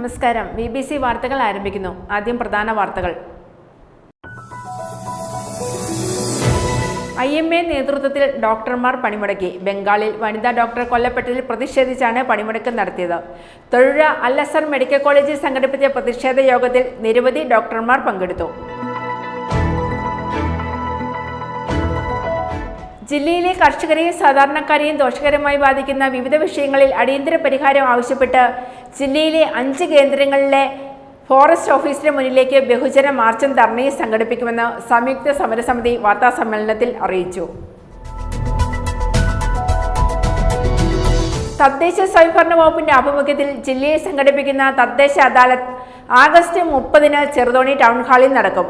നമസ്കാരം. BBC വാർത്തകൾ ആരംഭിക്കുന്നു. ആദ്യം പ്രധാന വാർത്തകൾ. IMA നേതൃത്വത്തിൽ ഡോക്ടർമാർ പണിമുടക്കി. ബംഗാളിൽ വനിതാ ഡോക്ടർ കൊല്ലപ്പെട്ടതിൽ പ്രതിഷേധിച്ചാണ് പണിമുടക്ക് നടത്തിയത്. തൊഴുഴ അൽ അസർ മെഡിക്കൽ കോളേജിൽ സംഘടിപ്പിച്ച പ്രതിഷേധ യോഗത്തിൽ നിരവധി ഡോക്ടർമാർ പങ്കെടുത്തു. ജില്ലയിലെ കർഷകരെയും സാധാരണക്കാരെയും ദോഷകരമായി ബാധിക്കുന്ന വിവിധ വിഷയങ്ങളിൽ അടിയന്തര പരിഹാരം ആവശ്യപ്പെട്ട് ജില്ലയിലെ 5 കേന്ദ്രങ്ങളിലെ ഫോറസ്റ്റ് ഓഫീസിന് മുന്നിലേക്ക് ബഹുജന മാർച്ചും ധർണയും സംഘടിപ്പിക്കുമെന്ന് സംയുക്ത സമരസമിതി വാർത്താസമ്മേളനത്തിൽ അറിയിച്ചു. തദ്ദേശ സ്വയംഭരണ വകുപ്പിന്റെ ആഭിമുഖ്യത്തിൽ ജില്ലയിൽ സംഘടിപ്പിക്കുന്ന തദ്ദേശ അദാലത്ത് ആഗസ്റ്റ് 30-ന് ചെറുതോണി ടൗൺ ഹാളിൽ നടക്കും.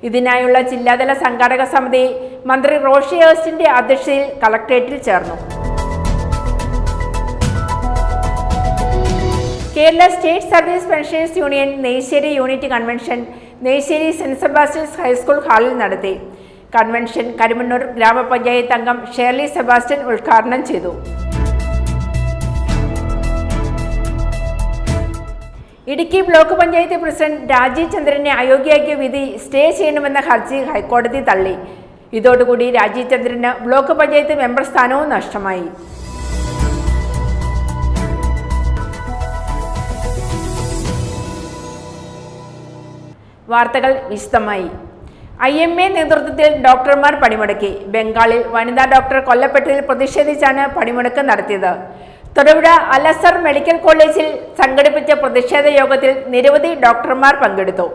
ഇതിനായുള്ള ജില്ലാതല സംഘാടക സമിതി മന്ത്രി റോഷി അഗസ്റ്റിന്റെ അധ്യക്ഷതയിൽ കളക്ടറേറ്റിൽ ചേർന്നു. Kerala state service pensioners union Neyyassery unit convention Neyyassery Saint Sebastian's high school ഹാളിൽ നടത്തി. കൺവെൻഷൻ കരിമണ്ണൂർ ഗ്രാമപഞ്ചായത്ത് അംഗം ഷേർലി സെബാസ്റ്റ്യൻ ഉദ്ഘാടനം ചെയ്തു. ഇടുക്കി ബ്ലോക്ക് പഞ്ചായത്ത് പ്രസിഡന്റ് രാജീവ് ചന്ദ്രനെ അയോഗ്യയാക്കിയ വിധി സ്റ്റേ ചെയ്യണമെന്ന ഹർജി ഹൈക്കോടതി തള്ളി. ഇതോടുകൂടി രാജീവ് ചന്ദ്രന് ബ്ലോക്ക് പഞ്ചായത്ത് മെമ്പർ സ്ഥാനവും നഷ്ടമായി. വാർത്തകൾ വിശദമായി. IMA നേതൃത്വത്തിൽ ഡോക്ടർമാർ പണിമുടക്കി. ബംഗാളിൽ വനിതാ ഡോക്ടർ കൊല്ലപ്പെട്ടതിൽ പ്രതിഷേധിച്ചാണ് പണിമുടക്ക് നടത്തിയത്. തൊടുപുഴ അൽ അസർ മെഡിക്കൽ കോളേജിൽ സംഘടിപ്പിച്ച പ്രതിഷേധ യോഗത്തിൽ നിരവധി ഡോക്ടർമാർ പങ്കെടുത്തു.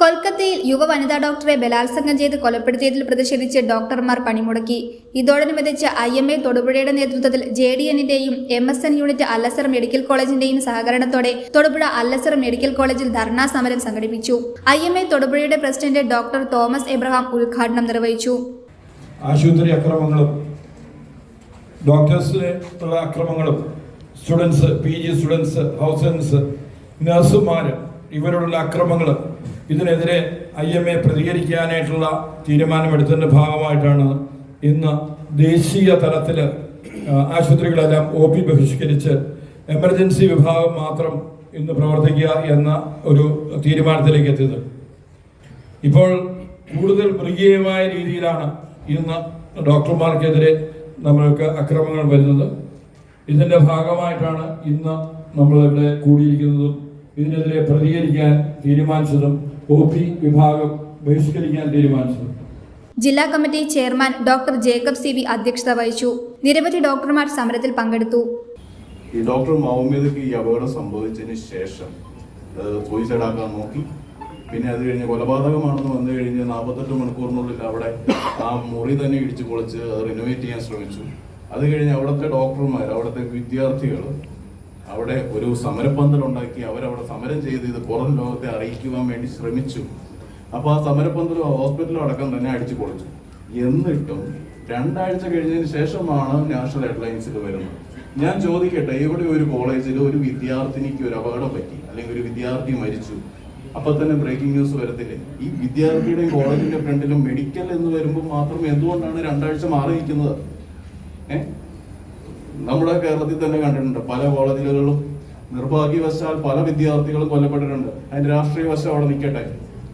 കൊൽക്കത്തയിൽ യുവ വനിതാ ഡോക്ടറെ ബലാത്സംഗം ചെയ്ത് കൊലപ്പെടുത്തിയതിൽ പ്രതിഷേധിച്ച് ഡോക്ടർമാർ പണിമുടക്കി. ഇതോടനുബന്ധിച്ച് IMA തൊടുപുഴയുടെ നേതൃത്വത്തിൽ JDN-ന്റെയും MSN യൂണിറ്റ് അൽ അസർ മെഡിക്കൽ കോളേജിന്റെയും സഹകരണത്തോടെ തൊടുപുഴ അൽ അസർ മെഡിക്കൽ കോളേജിൽ ധർണാ സമരം സംഘടിപ്പിച്ചു. IMA തൊടുപുഴയുടെ പ്രസിഡന്റ് ഡോക്ടർ തോമസ് എബ്രഹാം ഉദ്ഘാടനം നിർവഹിച്ചു. ആശുപത്രി അക്രമങ്ങളും ഡോക്ടേഴ്സിനുള്ള അക്രമങ്ങളും സ്റ്റുഡൻസ്, PG സ്റ്റുഡൻസ്, ഹൗസൻസ്, നഴ്സുമാർ ഇവരോടുള്ള അക്രമങ്ങൾ, ഇതിനെതിരെ IMA പ്രതികരിക്കാനായിട്ടുള്ള തീരുമാനമെടുത്തതിൻ്റെ ഭാഗമായിട്ടാണ് ഇന്ന് ദേശീയ തലത്തിൽ ആശുപത്രികളെല്ലാം OP ബഹിഷ്കരിച്ച് എമർജൻസി വിഭാഗം മാത്രം ഇന്ന് പ്രവർത്തിക്കുക എന്ന ഒരു തീരുമാനത്തിലേക്ക് എത്തിയത്. ഇപ്പോൾ കൂടുതൽ മൃഗീയമായ രീതിയിലാണ് ഇന്ന് ഡോക്ടർമാർക്കെതിരെ നമ്മൾക്ക് അക്രമങ്ങൾ വരുന്നത്. ഇതിൻ്റെ ഭാഗമായിട്ടാണ് ഇന്ന് നമ്മളിവിടെ കൂടിയിരിക്കുന്നതും ഇതിനെതിരെ പ്രതികരിക്കാൻ തീരുമാനിച്ചതും OP വിഭാഗം ബഹിഷ്കരിക്കാൻ തീരുമാനിച്ചതും. ജില്ലാ committee chairman doctor Jacob CB അധ്യക്ഷത വഹിച്ചു. നിരവധി ഡോക്ടർമാർ സമരത്തിൽ പങ്കെടുത്തു. ഈ ഡോക്ടർ മൗമ്യതയ്ക്ക് ഈ അപകടം സംഭവിച്ചതിന് ശേഷം സൂയിസൈഡ് ആക്കാൻ നോക്കി. പിന്നെ അത് കഴിഞ്ഞ് കൊലപാതകമാണെന്ന് വന്നു കഴിഞ്ഞ് 48 മണിക്കൂറിനുള്ളിൽ അവിടെ ആ മുറി തന്നെ ഇടിച്ചു പൊളിച്ച് അത് റിനോവേറ്റ് ചെയ്യാൻ ശ്രമിച്ചു. അത് കഴിഞ്ഞ് അവിടുത്തെ ഡോക്ടർമാർ, അവിടുത്തെ വിദ്യാർത്ഥികൾ അവിടെ ഒരു സമരപ്പന്തലുണ്ടാക്കി അവരവിടെ സമരം ചെയ്ത് ഇത് പുറം ലോകത്തെ അറിയിക്കുവാൻ വേണ്ടി ശ്രമിച്ചു. അപ്പോൾ ആ സമരപ്പന്തലും ഹോസ്പിറ്റലും അടക്കം തന്നെ അടിച്ചു പൊളിച്ചു. എന്നിട്ടും 2 ആഴ്ച കഴിഞ്ഞതിന് ശേഷമാണ് നാഷണൽ ഹെഡ്ലൈൻസിൽ വരുന്നത്. ഞാൻ ചോദിക്കട്ടെ, ഇവിടെ ഒരു കോളേജിൽ ഒരു വിദ്യാർത്ഥിനിക്ക് ഒരു അപകടം പറ്റി, അല്ലെങ്കിൽ ഒരു വിദ്യാർത്ഥി മരിച്ചു, അപ്പൊ തന്നെ ബ്രേക്കിംഗ് ന്യൂസ് വരത്തില്ലേ? ഈ വിദ്യാർത്ഥിയുടെയും കോളേജിന്റെ ഫ്രണ്ടിലും മെഡിക്കൽ എന്ന് വരുമ്പോൾ മാത്രം എന്തുകൊണ്ടാണ് 2 ആഴ്ച മാറി നിൽക്കുന്നത്? നമ്മുടെ കേരളത്തിൽ തന്നെ കണ്ടിട്ടുണ്ട്, പല കോളേജുകളിലും നിർഭാഗ്യവശാൽ പല വിദ്യാർത്ഥികളും കൊല്ലപ്പെട്ടിട്ടുണ്ട്. അതിന്റെ രാഷ്ട്രീയ വശം അവിടെ നിൽക്കട്ടെ.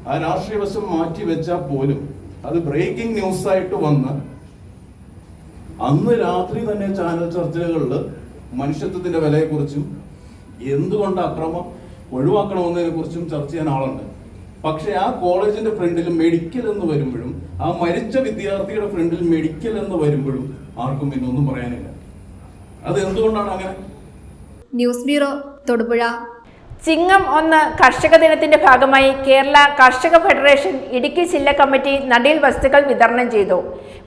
ആ രാഷ്ട്രീയ വശം മാറ്റി വെച്ചാൽ പോലും അത് ബ്രേക്കിംഗ് ന്യൂസ് ആയിട്ട് വന്ന് അന്ന് രാത്രി തന്നെ ചാനൽ ചർച്ചകളിൽ മനുഷ്യത്വത്തിന്റെ വിലയെക്കുറിച്ചും എന്തുകൊണ്ട് അക്രമം ഒഴിവാക്കണമെന്നതിനെ കുറിച്ചും ചർച്ച ചെയ്യാൻ ആളുണ്ട്. പക്ഷെ ആ കോളേജിന്റെ ഫ്രണ്ടിൽ മെഡിക്കൽ എന്ന് വരുമ്പോഴും, ആ മരിച്ച വിദ്യാർത്ഥിയുടെ ഫ്രണ്ടിൽ മെഡിക്കൽ എന്ന് വരുമ്പോഴും ആർക്കും പിന്നെ ഒന്നും പറയാനില്ല. അത് എന്തുകൊണ്ടാണ് അങ്ങനെ? News bureau, Thodupuzha. ചിങ്ങം 1 കർഷക ദിനത്തിന്റെ ഭാഗമായി കേരള കർഷക ഫെഡറേഷൻ ഇടുക്കി ജില്ലാ കമ്മിറ്റി നടീൽ വസ്തുക്കൾ വിതരണം ചെയ്തു.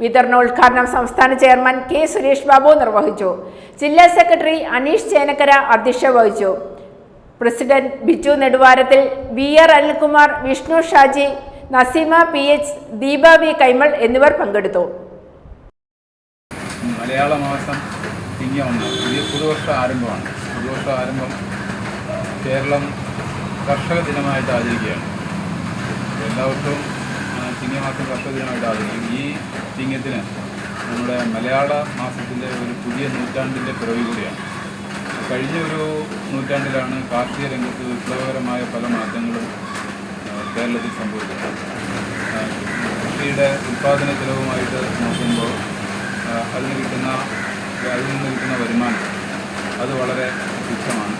വിതരണോദ്ഘാടനം സംസ്ഥാന ചെയർമാൻ K. സുരേഷ് ബാബു നിർവഹിച്ചു. ജില്ലാ സെക്രട്ടറി അനീഷ് ചേനക്കര അധ്യക്ഷത വഹിച്ചു. President Biju Neduvarathil, VR Anilkumar, Vishnu Shaji, Naseema PH, Deepa V. Kaimal എന്നിവർ പങ്കെടുത്തു. മലയാള മാസം ചിങ്ങം 1 ഇത് പുതുവർഷ ആരംഭമാണ്. പുതുവർഷ ആരംഭം കേരളം കർഷക ദിനമായിട്ട് ആചരിക്കുകയാണ്. എല്ലാ വർഷവും ചിങ്ങമാസം കർഷക ദിനമായിട്ട് ആചരിക്കും. ഈ ചിങ്ങത്തിന് നമ്മുടെ മലയാള മാസത്തിൻ്റെ ഒരു പുതിയ നൂറ്റാണ്ടിൻ്റെ പിറവി കൂടിയാണ്. കഴിഞ്ഞ ഒരു നൂറ്റാണ്ടിലാണ് കാർഷിക രംഗത്ത് വിപ്ലവകരമായ പല മാറ്റങ്ങളും കേരളത്തിൽ സംഭവിച്ചത്. കൃഷിയുടെ ഉൽപ്പാദന ചെലവുമായിട്ട് നോക്കുമ്പോൾ അതിൽ നിന്ന് കിട്ടുന്ന വരുമാനം അത് വളരെ തുച്ഛമാണ്.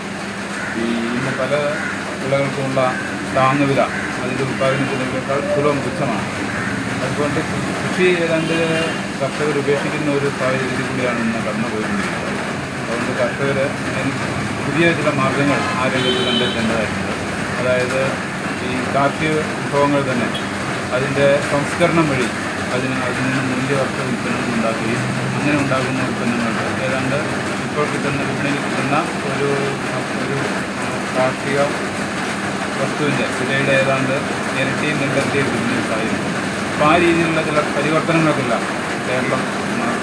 ഇന്ന് പല വിളകൾക്കുമുള്ള താങ്ങുവില അതിൻ്റെ ഉൽപ്പാദനത്തിനേക്കാൾ സുലഭം തുച്ഛമാണ്. അതുകൊണ്ട് കൃഷി ഏതാണ്ട് കർഷകർ ഉപേക്ഷിക്കുന്ന ഒരു സാഹചര്യത്തിൽ കൂടിയാണ് ഇന്ന് കടന്നു പോയിരിക്കുന്നത്. അതുകൊണ്ട് കർഷകർ പുതിയ ചില മാർഗങ്ങൾ ആ രംഗത്ത് കണ്ടെത്തേണ്ടതായിട്ടുണ്ട്. അതായത് ഈ കാർഷിക വിഭവങ്ങൾ തന്നെ അതിൻ്റെ സംസ്കരണം വഴി അതിൽ നിന്ന് മൂല്യവർദ്ധിത ഉൽപ്പന്നങ്ങൾ ഉണ്ടാക്കുകയും അങ്ങനെ ഉണ്ടാകുന്ന ഉൽപ്പന്നങ്ങൾക്ക് ഏതാണ്ട് ഇപ്പോൾ വിപണിയിൽ കിട്ടുന്ന ഒരു കാർഷിക വസ്തുവിൻ്റെ വിലയുടെ ഏതാണ്ട് ഇരട്ടിയും രണ്ടരട്ടിയും കിട്ടുന്ന സാഹചര്യം. അപ്പോൾ ആ രീതിയിലുള്ള ചില പരിവർത്തനങ്ങൾക്കെല്ലാം കേരളം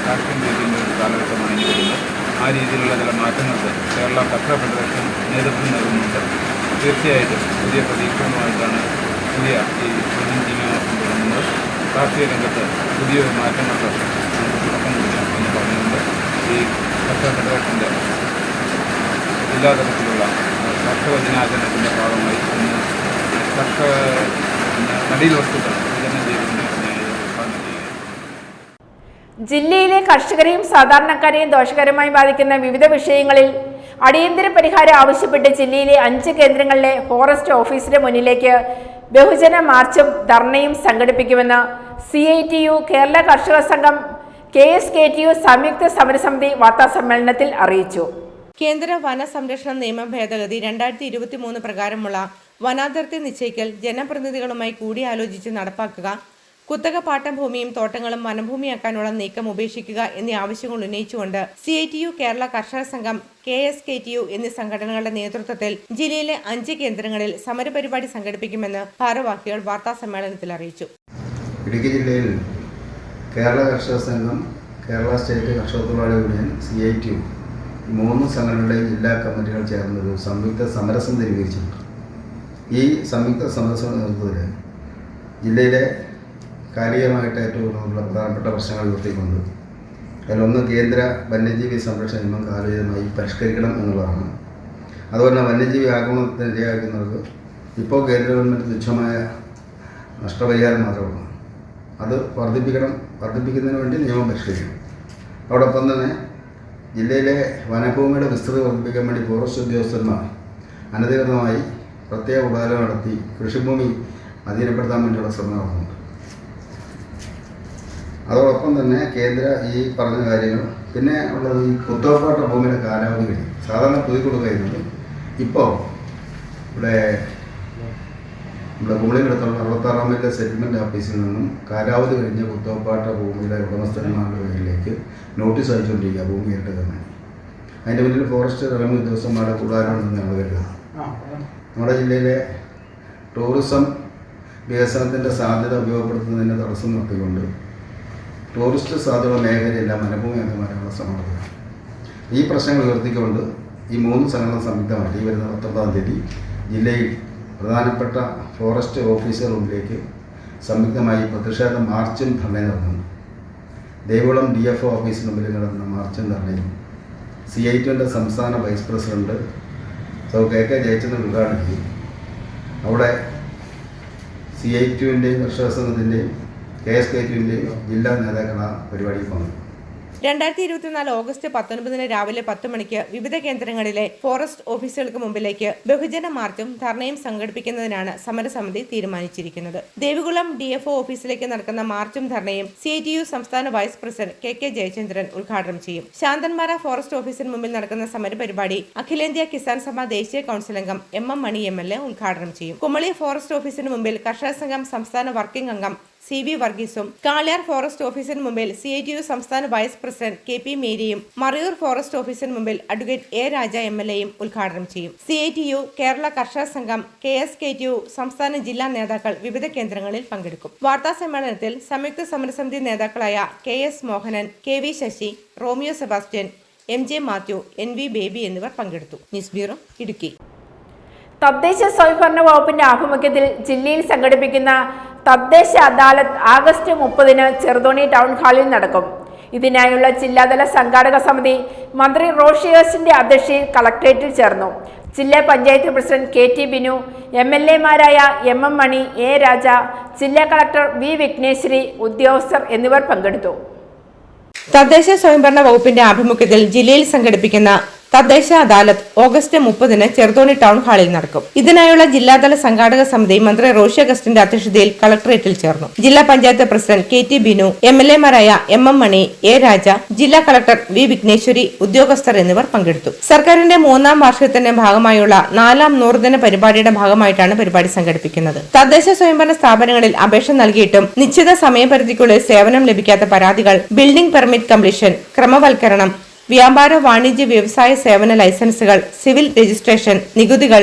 സാക്ഷ്യം വഹിക്കുന്ന ഒരു കാലഘട്ടമാണ് ഇനി വരുന്നത്. ആ രീതിയിലുള്ള ചില മാറ്റങ്ങൾക്ക് കേരള കർഷക ഫെഡറേഷൻ നേതൃത്വം നൽകുന്നുണ്ട്. തീർച്ചയായിട്ടും പുതിയ പ്രതീക്ഷകളുമായിട്ടാണ് പുതിയ ഈ ചിങ്ങമാസം തുടങ്ങുന്നത്. കാർഷിക രംഗത്ത് പുതിയൊരു മാറ്റങ്ങൾക്ക് തുടക്കം കുറിക്കാം എന്ന് പറഞ്ഞുകൊണ്ട് ഈ കർഷക ഫെഡറേഷൻ്റെ ജില്ലാ തലത്തിലുള്ള കർഷക ദിനാചരണത്തിൻ്റെ ഭാഗമായി ഇന്ന് കർഷക നടീൽ വസ്തുക്കൾ വിതരണം ചെയ്തുകൊണ്ട് ഉദ്ഘാടനം ചെയ്യുകയാണ്. ജില്ലയിലെ കർഷകരെയും സാധാരണക്കാരെയും ദോഷകരമായി ബാധിക്കുന്ന വിവിധ വിഷയങ്ങളിൽ അടിയന്തര പരിഹാരം ആവശ്യപ്പെട്ട് ജില്ലയിലെ 5 കേന്ദ്രങ്ങളിലെ ഫോറസ്റ്റ് ഓഫീസിന് മുന്നിലേക്ക് ബഹുജന മാർച്ചും ധർണയും സംഘടിപ്പിക്കുമെന്ന് CITU കേരള കർഷക സംഘം KSKTU സംയുക്ത സമരസമിതി വാർത്താസമ്മേളനത്തിൽ അറിയിച്ചു. കേന്ദ്ര വന സംരക്ഷണ നിയമ ഭേദഗതി 2023 പ്രകാരമുള്ള വനാതിർത്തി നിശ്ചയിക്കൽ ജനപ്രതിനിധികളുമായി കൂടിയാലോചിച്ച് നടപ്പാക്കുക, കുത്തക പാട്ടം ഭൂമിയും തോട്ടങ്ങളും വനഭൂമിയാക്കാനുള്ള നീക്കം ഉപേക്ഷിക്കുക എന്നീ ആവശ്യങ്ങൾ ഉന്നയിച്ചുകൊണ്ട് CITU കേരള കർഷക സംഘം KSKTU എന്നീ സംഘടനകളുടെ നേതൃത്വത്തിൽ ജില്ലയിലെ 5 കേന്ദ്രങ്ങളിൽ സമരപരിപാടി സംഘടിപ്പിക്കുമെന്ന് ഭാരവാഹികൾ വാർത്താസമ്മേളനത്തിൽ അറിയിച്ചു. ഇടുക്കി ജില്ലയിൽ കേരള കർഷക സംഘം, കേരള സ്റ്റേറ്റ് കർഷക തൊഴിലാളി യൂണിയൻ, CITU 3 സംഘടനകളുടെയും ജില്ലാ കമ്മിറ്റികൾ ചേർന്നൊരു സംയുക്ത സമരസമിതി രൂപീകരിച്ചിട്ടുണ്ട്. ഈ സംയുക്ത സമരസമിതി നേതൃത്വത്തിൽ ജില്ലയിലെ കാലികമായിട്ട് ഏറ്റവും പ്രധാനപ്പെട്ട പ്രശ്നങ്ങൾ ഉയർത്തിക്കൊണ്ട് അതിലൊന്ന് കേന്ദ്ര വന്യജീവി സംരക്ഷണ നിയമം കാലോചിതമായി പരിഷ്കരിക്കണം എന്നുള്ളതാണ്. അതുപോലെ തന്നെ വന്യജീവി ആക്രമണത്തിന് ഇരയാക്കുന്നവർക്ക് ഇപ്പോൾ കേന്ദ്ര ഗവൺമെൻറ് തുച്ഛമായ നഷ്ടപരിഹാരം മാത്രമാണ്. അത് വർദ്ധിപ്പിക്കുന്നതിന് വേണ്ടി നിയമം പരിഷ്കരിക്കണം. അതോടൊപ്പം തന്നെ ജില്ലയിലെ വനഭൂമിയുടെ വിസ്തൃതി വർദ്ധിപ്പിക്കാൻ വേണ്ടി ഫോറസ്റ്റ് ഉദ്യോഗസ്ഥന്മാർ അനധികൃതമായി പ്രത്യേക ഉപകാരം നടത്തി കൃഷിഭൂമി അധീനപ്പെടുത്താൻ വേണ്ടിയുള്ള ശ്രമം നടത്തുന്നുണ്ട്. അതോടൊപ്പം തന്നെ കേന്ദ്ര ഈ പറഞ്ഞ കാര്യങ്ങൾ പിന്നെ ഉള്ളത് ഈ കുത്തകപ്പാട്ട ഭൂമിയുടെ കാലാവധി കഴിഞ്ഞു. സാധാരണ പുതുക്കൊടുക്കുന്നത് ഇപ്പോൾ ഇവിടെ കുമളിയിനടുത്തുള്ള 66-ാം മൈലിലെ സെറ്റിൽമെൻറ്റ് ഓഫീസിൽ നിന്നും കാലാവധി കഴിഞ്ഞ കുത്തകപ്പാട്ട ഭൂമിയുടെ ഉടമസ്ഥന്മാരുടെ പേരിലേക്ക് നോട്ടീസ് അയച്ചുകൊണ്ടിരിക്കുക ഭൂമി ഏറ്റെടുക്കാൻ വേണ്ടി. അതിൻ്റെ മുന്നിൽ ഫോറസ്റ്റ് റവന്യൂ ഉദ്യോഗസ്ഥന്മാരുടെ കൂടാരമുണ്ടെന്ന് ഞങ്ങൾ കരുതുന്നു. നമ്മുടെ ജില്ലയിലെ ടൂറിസം വികസനത്തിൻ്റെ സാധ്യത ഉപയോഗപ്പെടുത്തുന്നതിന് തടസ്സം നിർത്തിക്കൊണ്ട് ടൂറിസ്റ്റ് സാധ്യതയുള്ള മേഖലയെല്ലാം വനഭൂമിയാക്കി മാറ്റാനുള്ള ശ്രമം നടത്തുക. ഈ പ്രശ്നങ്ങൾ ഉയർത്തിക്കൊണ്ട് ഈ 3 സംഘടന സംയുക്തമായിട്ട് ഈ വരുന്ന 19-ാം തീയതി ജില്ലയിൽ പ്രധാനപ്പെട്ട ഫോറസ്റ്റ് ഓഫീസറുടെ മുമ്പിലേക്ക് സംയുക്തമായി പ്രതിഷേധ മാർച്ചും ധർണയും നടത്തുന്നു. ദേവികുളം DFO ഓഫീസിന് മുമ്പിൽ നടന്ന മാർച്ചും ധർണയും CITUവിൻ്റെ സംസ്ഥാന വൈസ് പ്രസിഡന്റ് KK ജയചന്ദ്രൻ ഉദ്ഘാടനം ചെയ്തു. അവിടെ CITUവിൻ്റെയും കർഷക സംഘത്തിൻ്റെയും KSKTUവിൻ്റെയും ജില്ലാ നേതാക്കൾ ആ പരിപാടിയിൽ പങ്കെടുത്തു. 2024 ഓഗസ്റ്റ് 19 രാവിലെ 10 മണിക്ക് വിവിധ കേന്ദ്രങ്ങളിലെ ഫോറസ്റ്റ് ഓഫീസുകൾക്ക് മുമ്പിലേക്ക് ബഹുജന മാർച്ചും ധർണയും സംഘടിപ്പിക്കുന്നതിനാണ് സമരസമിതി തീരുമാനിച്ചിരിക്കുന്നത്. ദേവികുളം DFO ഓഫീസിലേക്ക് നടക്കുന്ന മാർച്ചും ധർണയും CITU സംസ്ഥാന വൈസ് പ്രസിഡന്റ് KK ജയചന്ദ്രൻ ഉദ്ഘാടനം ചെയ്യും. ശാന്തൻമാറ ഫോറസ്റ്റ് ഓഫീസിന് മുമ്പിൽ നടക്കുന്ന സമരപരിപാടി അഖിലേന്ത്യാ കിസാൻ സഭ ദേശീയ കൗൺസിൽ അംഗം MM മണി MLA ഉദ്ഘാടനം ചെയ്യും. കുമളി ഫോറസ്റ്റ് ഓഫീസിന് മുമ്പിൽ കർഷക സംഘം സംസ്ഥാന വർക്കിംഗ് അംഗം CV വർഗീസും, കാളിയാർ ഫോറസ്റ്റ് ഓഫീസിന് മുമ്പിൽ CITU സംസ്ഥാന വൈസ് പ്രസിഡന്റ് KP മേരിയും, മറയൂർ ഫോറസ്റ്റ് ഓഫീസിന് മുമ്പിൽ അഡ്വക്കേറ്റ് A രാജ MLAയും ഉദ്ഘാടനം ചെയ്യും. CITU കേരള കർഷക സംഘം KSKTU സംസ്ഥാന ജില്ലാ നേതാക്കൾ വിവിധ കേന്ദ്രങ്ങളിൽ പങ്കെടുക്കും. വാർത്താ സമ്മേളനത്തിൽ സംയുക്ത സമരസമിതി നേതാക്കളായ KS Mohanan, KV Sasi, Romeo Sebastian, MJ Mathew, NV Baby എന്നിവർ പങ്കെടുത്തു. News bureau, Idukki. തദ്ദേശ സ്വയംഭരണ വകുപ്പിന്റെ ആഭിമുഖ്യത്തിൽ ജില്ലയിൽ സംഘടിപ്പിക്കുന്ന തദ്ദേശ അദാലത്ത് ആഗസ്റ്റ് 30-ന് ചെറുതോണി ടൗൺ ഹാളിൽ നടക്കും. ഇതിനായുള്ള ജില്ലാതല സംഘാടക സമിതി മന്ത്രി റോഷി അഗസ്റ്റിന്റെ അധ്യക്ഷതയിൽ കളക്ടറേറ്റിൽ ചേർന്നു. ജില്ലാ പഞ്ചായത്ത് പ്രസിഡന്റ് KT ബിനു, MLA-മാരായ MM മണി, A രാജ, ജില്ലാ കളക്ടർ V വിഘ്നേശ്വരി, ഉദ്യോഗസ്ഥർ എന്നിവർ പങ്കെടുത്തു. തദ്ദേശ സ്വയംഭരണ വകുപ്പിന്റെ ആഭിമുഖ്യത്തിൽ ജില്ലയിൽ സംഘടിപ്പിക്കുന്ന തദ്ദേശ അദാലത്ത് ഓഗസ്റ്റ് 30-ന് ചെറുതോണി ടൗൺ ഹാളിൽ നടക്കും. ഇതിനായുള്ള ജില്ലാതല സംഘാടക സമിതി മന്ത്രി റോഷി അഗസ്റ്റിന്റെ അധ്യക്ഷതയിൽ കളക്ടറേറ്റിൽ ചേർന്നു. ജില്ലാ പഞ്ചായത്ത് പ്രസിഡന്റ് KT ബിനു, MLA-മാരായ MM മണി, A രാജ, ജില്ലാ കളക്ടർ V വിഘ്നേശ്വരി, ഉദ്യോഗസ്ഥർ എന്നിവർ പങ്കെടുത്തു. സർക്കാരിന്റെ 3ാം വാർഷികത്തിന്റെ ഭാഗമായുള്ള 4ാം നൂറുദിന പരിപാടിയുടെ ഭാഗമായിട്ടാണ് പരിപാടി സംഘടിപ്പിക്കുന്നത്. തദ്ദേശ സ്വയംഭരണ സ്ഥാപനങ്ങളിൽ അപേക്ഷ നൽകിയിട്ടും നിശ്ചിത സമയപരിധിക്കുള്ളിൽ സേവനം ലഭിക്കാത്ത പരാതികൾ, ബിൽഡിംഗ് പെർമിറ്റ് കംപ്ലീഷൻ, ക്രമവൽക്കരണം, വ്യാപാര വാണിജ്യ വ്യവസായ സേവന ലൈസൻസുകൾ, സിവിൽ രജിസ്ട്രേഷൻ, നികുതികൾ,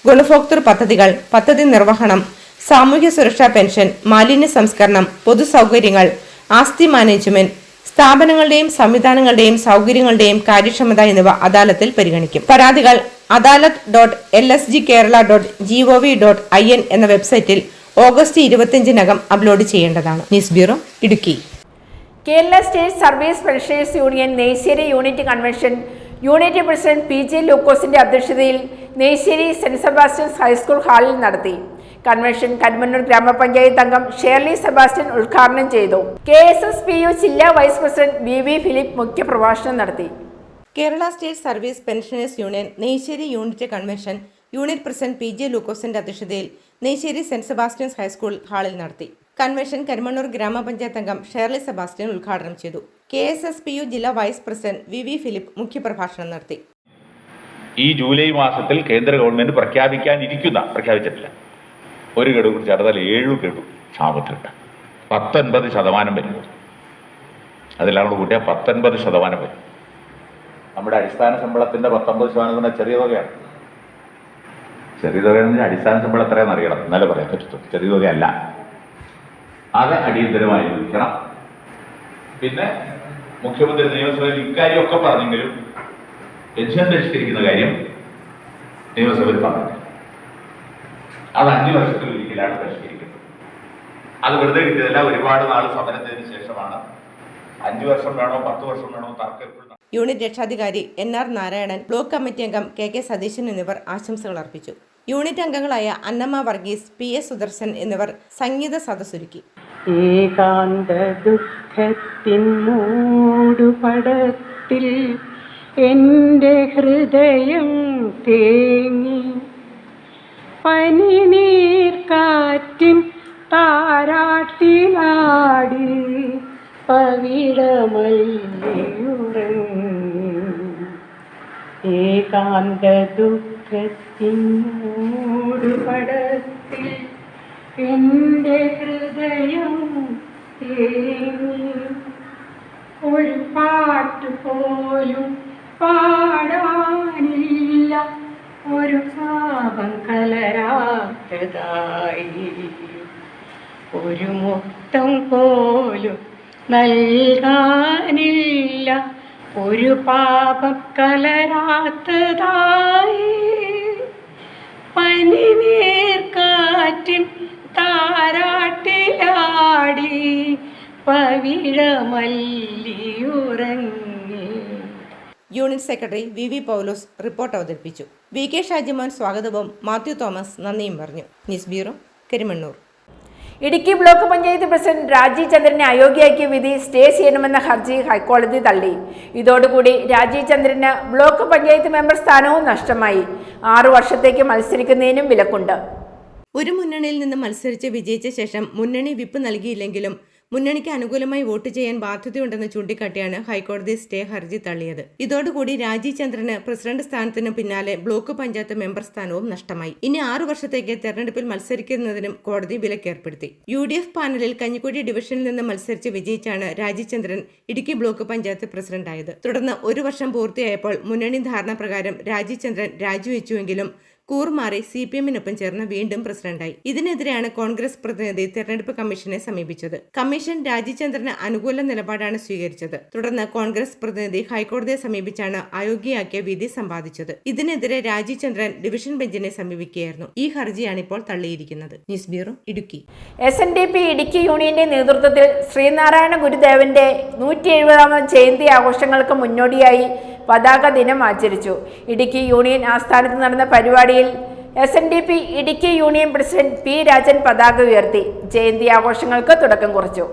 ഗുണഭോക്തൃ പദ്ധതികൾ, പദ്ധതി നിർവഹണം, സാമൂഹ്യ സുരക്ഷാ പെൻഷൻ, മാലിന്യ സംസ്കരണം, പൊതുസൗകര്യങ്ങൾ, ആസ്തി മാനേജ്മെന്റ്, സ്ഥാപനങ്ങളുടെയും സംവിധാനങ്ങളുടെയും സൗകര്യങ്ങളുടെയും കാര്യക്ഷമത എന്നിവ അദാലത്തിൽ പരിഗണിക്കും. പരാതികൾ adalat.lsgkerala.gov.in എന്ന വെബ്സൈറ്റിൽ ഓഗസ്റ്റ് 25-നകം അപ്ലോഡ് ചെയ്യേണ്ടതാണ്. News bureau, Idukki. Kerala state service pensioners union Neyyassery unit convention unit president PJ ലൂക്കോസിന്റെ അധ്യക്ഷതയിൽ നെയ്ശ്ശേരി സെന്റ് സെബാസ്റ്റ്യൻസ് ഹൈസ്കൂൾ ഹാളിൽ നടത്തി. കൺവെൻഷൻ കരുമന്നൂർ ഗ്രാമപഞ്ചായത്ത് അംഗം ഷേർലി സെബാസ്റ്റ്യൻ ഉദ്ഘാടനം ചെയ്തു. KSSPU ജില്ലാ വൈസ് പ്രസിഡന്റ് VV ഫിലിപ്പ് മുഖ്യപ്രഭാഷണം നടത്തി. Kerala state service pensioners union Neyyassery unit convention unit president PJ ലൂക്കോസിന്റെ അധ്യക്ഷതയിൽ നെയ്ശ്ശേരി സെന്റ് സെബാസ്റ്റ്യൻസ് ഹൈസ്കൂൾ ഹാളിൽ നടത്തി. കൺവെൻഷൻ കരുമന്നൂർ ഗ്രാമപഞ്ചായത്ത് അംഗം ഷേർലി സെബാസ്റ്റ്യൻ ഉദ്ഘാടനം ചെയ്തു. KSSPU ജില്ലാ വൈസ് പ്രസിഡന്റ് VV ഫിലിപ്പ് മുഖ്യപ്രഭാഷണം നടത്തി. ഈ ജൂലൈ മാസത്തിൽ കേന്ദ്ര ഗവൺമെന്റ് പ്രഖ്യാപിച്ചിട്ടില്ല. ഒരു ഗഡു ചേർത്താൽ 7 ഗഡു ക്ഷാമത്തിലുണ്ട്. 19% വരും. അതെല്ലാം കൂടെ കൂട്ടിയാൽ 19% വരും. നമ്മുടെ അടിസ്ഥാന ശമ്പളത്തിന്റെ 19% ചെറിയ തുകയാണ്. ചെറിയ തുകയെന്ന് അടിസ്ഥാന ശമ്പളം എത്രയാണെന്ന് അറിയണം, എന്നാലും പറയാൻ പറ്റും. ചെറിയ തുകയല്ല. അത് അടിയന്തരമായി ലഭിക്കണം. പിന്നെ മുഖ്യമന്ത്രി നിയമസഭയിൽ ഇക്കാര്യമൊക്കെ പറഞ്ഞെങ്കിലും പെൻഷൻ പരിഷ്കരിക്കുന്ന കാര്യം നിയമസഭയിൽ പറഞ്ഞില്ല. അത് 5 വർഷത്തിലൊരിക്കലാണ് പരിഷ്കരിക്കുന്നത്. അത് വെറുതെ കിട്ടിയതല്ല. ഒരുപാട് നാൾ സമരത്തിന് ശേഷമാണ്. 5 വർഷം വേണോ 10 വർഷം വേണോ തർക്കം. യൂണിറ്റ് രക്ഷാധികാരി NR നാരായണൻ, ബ്ലോക്ക് കമ്മിറ്റി അംഗം KK സതീശൻ എന്നിവർ ആശംസകൾ അർപ്പിച്ചു. യൂണിറ്റ് അംഗങ്ങളായ അന്നമ്മ വർഗീസ്, PS സുദർശൻ എന്നിവർ സംഗീത സദസ്സൊരുക്കി. ഏകാന്ത ദുഃഖത്തിൻ മൂടുപടത്തിൽ എൻ്റെ ഹൃദയം തേങ്ങി, പനിനീർക്കാറ്റിൻ താരാട്ടിലാടി പവിഴമല്ലിയുറങ്ങി. ഏകാന്ത ദുഃഖത്തിൻ മൂടുപടത്തിൽ എൻ്റെ ഹൃദയം തേങ്ങി, ഒരു പാട്ട് പോലും പാടാനില്ല, ഒരു പാപം കലരാത്തതായി, ഒരു മുത്തം പോലും നൽകാനില്ല, ഒരു പാപം കലരാത്തതായി, പനിനീർക്കാറ്റിൻ താരാട്ടിലാടി പവിഴമല്ലിയുറങ്ങി. Unit secretary VV Paulose report അവതരിപ്പിച്ചു. VK ഷാജിമോൻ സ്വാഗതവും മാത്യു തോമസ് നന്ദിയും പറഞ്ഞു. News bureau, Karimannoor. Idukki block panchayat president Rajeev ചന്ദ്രനെ അയോഗ്യയാക്കിയ വിധി സ്റ്റേ ചെയ്യണമെന്ന ഹർജി ഹൈക്കോടതി തള്ളി. ഇതോടുകൂടി രാജീവ് ചന്ദ്രന് ബ്ലോക്ക് പഞ്ചായത്ത് മെമ്പർ സ്ഥാനവും നഷ്ടമായി. 6 വർഷത്തേക്ക് മത്സരിക്കുന്നതിനും വിലക്കുണ്ട്. ഒരു മുന്നണിയിൽ നിന്ന് മത്സരിച്ച് വിജയിച്ച ശേഷം മുന്നണി വിപ്പ് നൽകിയില്ലെങ്കിലും മുന്നണിക്ക് അനുകൂലമായി വോട്ട് ചെയ്യാൻ ബാധ്യതയുണ്ടെന്ന് ചൂണ്ടിക്കാട്ടിയാണ് ഹൈക്കോടതി സ്റ്റേ ഹർജി തള്ളിയത്. ഇതോടുകൂടി രാജീവ് ചന്ദ്രന് പ്രസിഡന്റ് സ്ഥാനത്തിനു പിന്നാലെ ബ്ലോക്ക് പഞ്ചായത്ത് മെമ്പർ സ്ഥാനവും നഷ്ടമായി. ഇനി 6 വർഷത്തേക്ക് തെരഞ്ഞെടുപ്പിൽ മത്സരിക്കുന്നതിനും കോടതി വിലക്കേർപ്പെടുത്തി. UDF പാനലിൽ കഞ്ഞിക്കുഴി ഡിവിഷനിൽ നിന്ന് മത്സരിച്ച് വിജയിച്ചാണ് രാജീവ് ചന്ദ്രൻ ഇടുക്കി ബ്ലോക്ക് പഞ്ചായത്ത് പ്രസിഡന്റായത്. തുടർന്ന് 1 വർഷം പൂർത്തിയായപ്പോൾ മുന്നണി ധാരണ പ്രകാരം രാജീവ് ചന്ദ്രൻ രാജിവെച്ചുവെങ്കിലും കൂറുമാറി CPM-നൊപ്പം ചേർന്ന് വീണ്ടും പ്രസിഡന്റായി. ഇതിനെതിരെയാണ് കോൺഗ്രസ് പ്രതിനിധി തെരഞ്ഞെടുപ്പ് കമ്മീഷനെ സമീപിച്ചത്. കമ്മീഷൻ രാജീവ് അനുകൂല നിലപാടാണ് സ്വീകരിച്ചത്. തുടർന്ന് കോൺഗ്രസ് പ്രതിനിധി ഹൈക്കോടതിയെ സമീപിച്ചാണ് അയോഗ്യയാക്കിയ വിധി സമ്പാദിച്ചത്. ഇതിനെതിരെ രാജീവ് ചന്ദ്രൻ ഡിവിഷൻ ബെഞ്ചിനെ സമീപിക്കുകയായിരുന്നു. ഈ ഹർജിയാണ് ഇപ്പോൾ തള്ളിയിരിക്കുന്നത്. News bureau, Idukki. SNDP Idukki യൂണിയന്റെ നേതൃത്വത്തിൽ ശ്രീനാരായണ ഗുരുദേവന്റെ 170ാമത് ജയന്തി ആഘോഷങ്ങൾക്ക് മുന്നോടിയായി പതാക ദിനം ആചരിച്ചു. ഇടുക്കി യൂണിയൻ ആസ്ഥാനത്ത് നടന്ന പരിപാടിയിൽ SNDP Idukki union president P. Rajan പതാക ഉയർത്തി ജയന്തി ആഘോഷങ്ങൾക്ക് തുടക്കം കുറിച്ചു.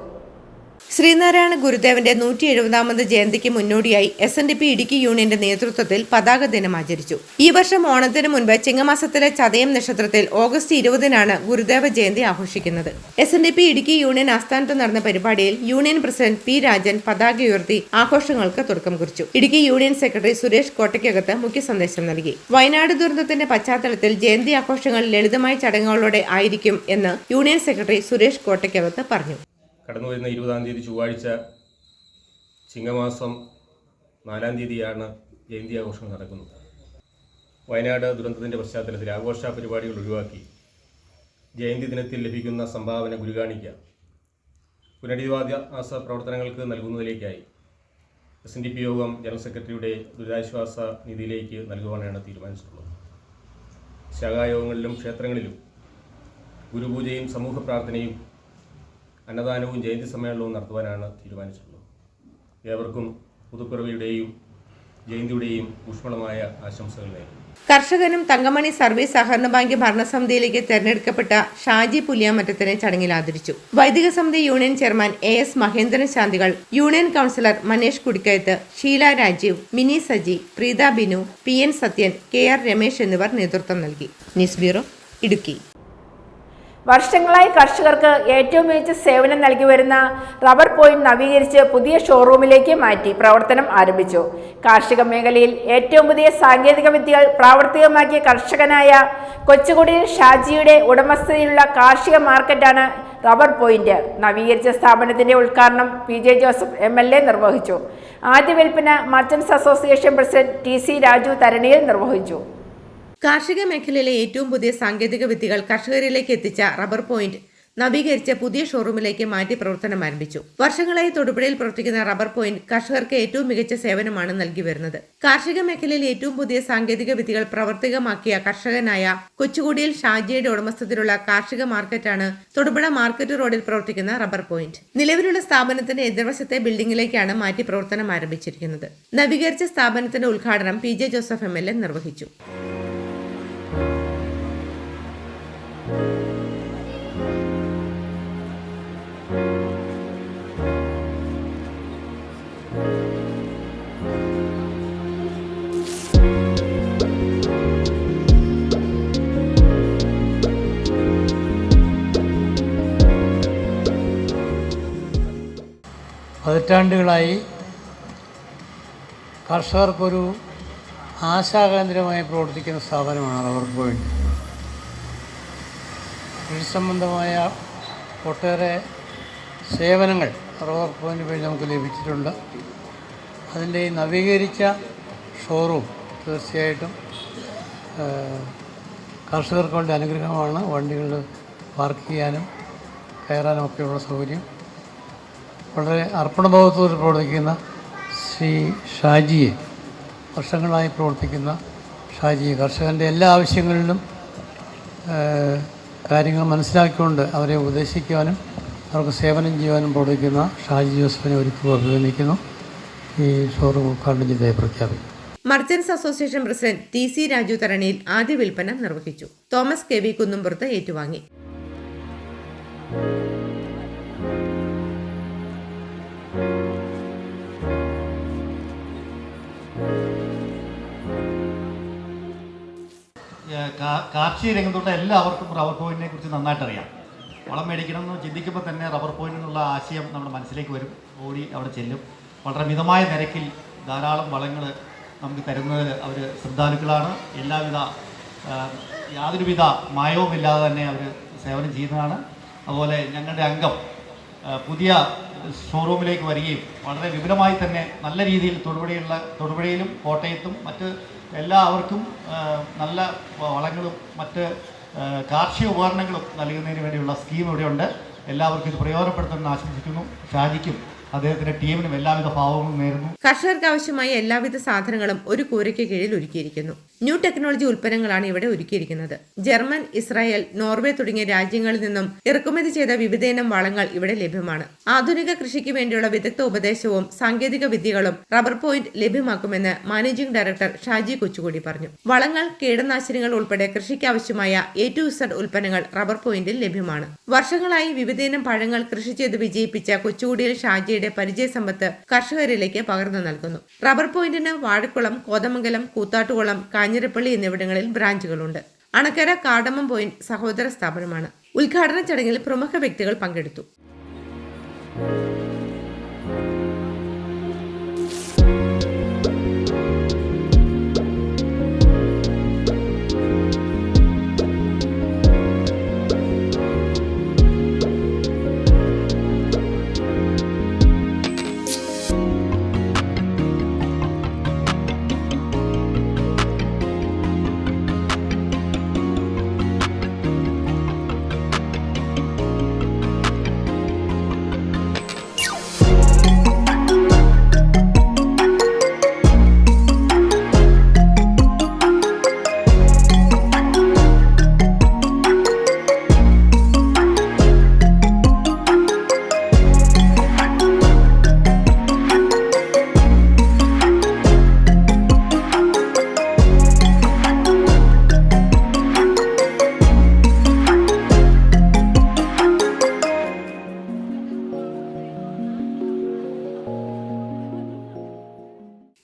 ശ്രീനാരായണ ഗുരുദേവന്റെ 170ാമത് ജയന്തിക്ക് മുന്നോടിയായി SNDP ഇടുക്കി യൂണിയന്റെ നേതൃത്വത്തിൽ പതാക ദിനം ആചരിച്ചു. ഈ വർഷം ഓണത്തിന് മുൻപ് ചിങ്ങമാസത്തിലെ ചതയം നക്ഷത്രത്തിൽ ഓഗസ്റ്റ് 20-നാണ് ഗുരുദേവ ജയന്തി ആഘോഷിക്കുന്നത്. SNDP ഇടുക്കി യൂണിയൻ ആസ്ഥാനത്ത് നടന്ന പരിപാടിയിൽ യൂണിയൻ പ്രസിഡന്റ് P. രാജൻ പതാക ഉയർത്തി ആഘോഷങ്ങൾക്ക് തുടക്കം കുറിച്ചു. ഇടുക്കി യൂണിയൻ സെക്രട്ടറി സുരേഷ് കോട്ടയ്ക്കകത്ത് മുഖ്യ സന്ദേശം നൽകി. വയനാട് ദുരന്തത്തിന്റെ പശ്ചാത്തലത്തിൽ ജയന്തി ആഘോഷങ്ങൾ ലളിതമായ ചടങ്ങുകളോടെ ആയിരിക്കും എന്ന് യൂണിയൻ സെക്രട്ടറി സുരേഷ് കോട്ടയ്ക്കകത്ത് പറഞ്ഞു. കടന്നു വരുന്ന 20-ാം തീയതി ചൊവ്വാഴ്ച ചിങ്ങമാസം 4-ാം തീയതിയാണ് ജയന്തി ആഘോഷം നടക്കുന്നത്. വയനാട് ദുരന്തത്തിൻ്റെ പശ്ചാത്തലത്തിൽ ആഘോഷ പരിപാടികൾ ഒഴിവാക്കി ജയന്തി ദിനത്തിൽ ലഭിക്കുന്ന സംഭാവന ഗുരുകാണിക്ക പുനരധിവാസ പ്രവർത്തനങ്ങൾക്ക് നൽകുന്നതിലേക്കായി SNDP യോഗം ജനറൽ സെക്രട്ടറിയുടെ ദുരിതാശ്വാസ നിധിയിലേക്ക് നൽകുവാനാണ് തീരുമാനിച്ചിട്ടുള്ളത്. ശാഖായോഗങ്ങളിലും ക്ഷേത്രങ്ങളിലും ഗുരുപൂജയും സമൂഹ പ്രാർത്ഥനയും അന്നദാനവും ജയന്തി സമ്മേളനവും നടത്തുവാനാണ് തീരുമാനിച്ചിട്ടുള്ളത്. ഏവർക്കും പുതുപ്പിറവിയുടെയും ജയന്തിയുടെയും ഊഷ്മളമായ ആശംസകൾ നേരുന്നു. കർഷകനും തങ്കമണി സർവീസ് സഹകരണ ബാങ്ക് ഭരണസമിതിയിലേക്ക് തെരഞ്ഞെടുക്കപ്പെട്ട ഷാജി പുലിയാമറ്റത്തിനെ ചടങ്ങിൽ ആദരിച്ചു. വൈദിക സമിതി യൂണിയൻ ചെയർമാൻ AS മഹേന്ദ്രൻ ശാന്തികൾ, union councillor Manesh Kudikkayath, Sheela Rajeev, Mini Saji, Preetha Binu, PN Sathyan, KR Ramesh എന്നിവർ നേതൃത്വം നൽകി. News bureau, Idukki. വർഷങ്ങളായി കർഷകർക്ക് ഏറ്റവും മികച്ച സേവനം നൽകി വരുന്ന റബ്ബർ പോയിന്റ് നവീകരിച്ച് പുതിയ ഷോറൂമിലേക്ക് മാറ്റി പ്രവർത്തനം ആരംഭിച്ചു. കാർഷിക മേഖലയിൽ ഏറ്റവും പുതിയ സാങ്കേതിക വിദ്യകൾ പ്രാവർത്തികമാക്കിയ കർഷകനായ കൊച്ചുകുടിയിൽ ഷാജിയുടെ ഉടമസ്ഥതയിലുള്ള കാർഷിക മാർക്കറ്റാണ് റബ്ബർ പോയിന്റ്. നവീകരിച്ച സ്ഥാപനത്തിന്റെ ഉദ്ഘാടനം PJ ജോസഫ് MLA നിർവഹിച്ചു. ആദ്യ വിൽപ്പന merchants association president TC Raju Tharaniyil നിർവഹിച്ചു. കാർഷിക മേഖലയിലെ ഏറ്റവും പുതിയ സാങ്കേതിക വിദ്യകൾ കർഷകരിലേക്ക് എത്തിച്ച റബ്ബർ പോയിന്റ് നവീകരിച്ച പുതിയ ഷോറൂമിലേക്ക് മാറ്റി പ്രവർത്തനം ആരംഭിച്ചു. വർഷങ്ങളായി തൊടുപുഴയിൽ പ്രവർത്തിക്കുന്ന റബ്ബർ പോയിന്റ് കർഷകർക്ക് ഏറ്റവും മികച്ച സേവനമാണ് നൽകി വരുന്നത്. കാർഷിക മേഖലയിൽ ഏറ്റവും പുതിയ സാങ്കേതിക വിദ്യകൾ പ്രവർത്തികമാക്കിയ കർഷകനായ കൊച്ചുകുടിയിൽ ഷാജിയുടെ ഉടമസ്ഥതയിലുള്ള കാർഷിക മാർക്കറ്റാണ് തൊടുപുഴ മാർക്കറ്റ് റോഡിൽ പ്രവർത്തിക്കുന്ന റബ്ബർ പോയിന്റ്. നിലവിലുള്ള സ്ഥാപനത്തിന്റെ എതിർവശത്തെ ബിൽഡിംഗിലേക്കാണ് മാറ്റി പ്രവർത്തനം ആരംഭിച്ചിരിക്കുന്നത്. നവീകരിച്ച സ്ഥാപനത്തിന്റെ ഉദ്ഘാടനം PJ ജോസഫ് MLA നിർവഹിച്ചു. പതിറ്റാണ്ടുകളായി കർഷകർക്കൊരു ആശാകേന്ദ്രമായി പ്രവർത്തിക്കുന്ന സ്ഥാപനമാണ് റബ്ബർ പോയിന്റ്. കൃഷി സംബന്ധമായ ഒട്ടേറെ സേവനങ്ങൾ റബ്ബർ പോയിന്റ് വഴി നമുക്ക് ലഭിച്ചിട്ടുണ്ട്. അതിൻ്റെ ഈ നവീകരിച്ച ഷോറൂം തീർച്ചയായിട്ടും കർഷകർക്ക് വേണ്ടി അനുഗ്രഹമാണ്. വണ്ടികൾ പാർക്ക് ചെയ്യാനും കയറാനും ഒക്കെയുള്ള സൗകര്യം. വളരെ അർപ്പണബോധത്തോടെ പ്രവർത്തിക്കുന്ന ശ്രീ ഷാജിയെ, വർഷങ്ങളായി പ്രവർത്തിക്കുന്ന ഷാജിയെ, കർഷകൻ്റെ എല്ലാ ആവശ്യങ്ങളിലും കാര്യങ്ങൾ മനസ്സിലാക്കിക്കൊണ്ട് അവരെ ഉപദേശിക്കുവാനും അവർക്ക് സേവനം ചെയ്യുവാനും പ്രവർത്തിക്കുന്ന ഷാജി ജോസഫിനെ ഒരിക്കലും അഭിനന്ദിക്കുന്നു. ഈ ഷോറൂം ഉദ്ഘാടനം ചെയ്തതായി പ്രഖ്യാപിക്കും. Merchants association president TC Raju Tharaniyil ആദ്യ വിൽപ്പന നിർവഹിച്ചു. തോമസ് KV കുന്നുംപുറത്ത് ഏറ്റുവാങ്ങി. കാർഷിക രംഗത്തോട്ട് എല്ലാവർക്കും റബ്ബർ പോയിന്റിനെ കുറിച്ച് നന്നായിട്ട് അറിയാം. വളം മേടിക്കണമെന്ന് ചിന്തിക്കുമ്പോൾ തന്നെ റബ്ബർ പോയിന്റ് എന്നുള്ള ആശയം നമ്മുടെ മനസ്സിലേക്ക് വരും. ഓടി അവിടെ ചെല്ലും. വളരെ മിതമായ നിരക്കിൽ ധാരാളം വളങ്ങൾ നമുക്ക് തരുന്നതിൽ അവർ ശ്രദ്ധാലുക്കളാണ്. യാതൊരുവിധ മായവുമില്ലാതെ തന്നെ അവർ സേവനം ചെയ്യുന്നതാണ്. അതുപോലെ ഞങ്ങളുടെ അംഗം പുതിയ ഷോറൂമിലേക്ക് വരികയും വളരെ വിപുലമായി തന്നെ നല്ല രീതിയിൽ തൊടുപുഴയിലും കോട്ടയത്തും മറ്റ് എല്ലാവർക്കും നല്ല വളങ്ങളും മറ്റ് കാർഷിക ഉപകരണങ്ങളും നൽകുന്നതിന് വേണ്ടിയുള്ള സ്കീം ഇവിടെയുണ്ട്. എല്ലാവർക്കും ഇത് പ്രയോജനപ്പെടുത്തുമെന്ന് ആശംസിക്കുന്നു. ഷാജിക്കും അദ്ദേഹത്തിന്റെ ടീമിനും എല്ലാവിധ ഭാവങ്ങളും നേരുന്നു. കർഷകർക്ക് ആവശ്യമായ എല്ലാവിധ സാധനങ്ങളും ഒരു കൂരയ്ക്ക് കീഴിൽ ഒരുക്കിയിരിക്കുന്നു. ന്യൂ ടെക്നോളജി ഉൽപ്പന്നങ്ങളാണ് ഇവിടെ ഒരുക്കിയിരിക്കുന്നത്. ജർമ്മൻ, ഇസ്രായേൽ, നോർവേ തുടങ്ങിയ രാജ്യങ്ങളിൽ നിന്നും ഇറക്കുമതി ചെയ്ത വിവിധയിനം വളങ്ങൾ ഇവിടെ ലഭ്യമാണ്. ആധുനിക കൃഷിക്ക് വേണ്ടിയുള്ള വിദഗ്ധ ഉപദേശവും സാങ്കേതിക വിദ്യകളും റബ്ബർ പോയിന്റ് ലഭ്യമാക്കുമെന്ന് മാനേജിംഗ് ഡയറക്ടർ ഷാജി കൊച്ചുകൂടി പറഞ്ഞു. വളങ്ങൾ, കീടനാശിനികൾ ഉൾപ്പെടെ കൃഷിക്ക് ആവശ്യമായ A to Z ഉൽപ്പന്നങ്ങൾ റബ്ബർ പോയിന്റിൽ ലഭ്യമാണ്. വർഷങ്ങളായി വിവിധയിനം പഴങ്ങൾ കൃഷി ചെയ്ത് വിജയിപ്പിച്ച കൊച്ചുകൂടിയിൽ ഷാജിയുടെ പരിചയസമ്പത്ത് കർഷകരിലേക്ക് പകർന്നു നൽകുന്നു. റബ്ബർ പോയിന്റിന് വാഴക്കുളം, കോതമംഗലം, കൂത്താട്ടുകുളം, കാഞ്ഞിരപ്പള്ളി എന്നിവിടങ്ങളിൽ ബ്രാഞ്ചുകളുണ്ട്. അണക്കര കാടമം പോയിന്റ് സഹോദര സ്ഥാപനമാണ്. ഉദ്ഘാടന ചടങ്ങിൽ പ്രമുഖ വ്യക്തികൾ പങ്കെടുത്തു.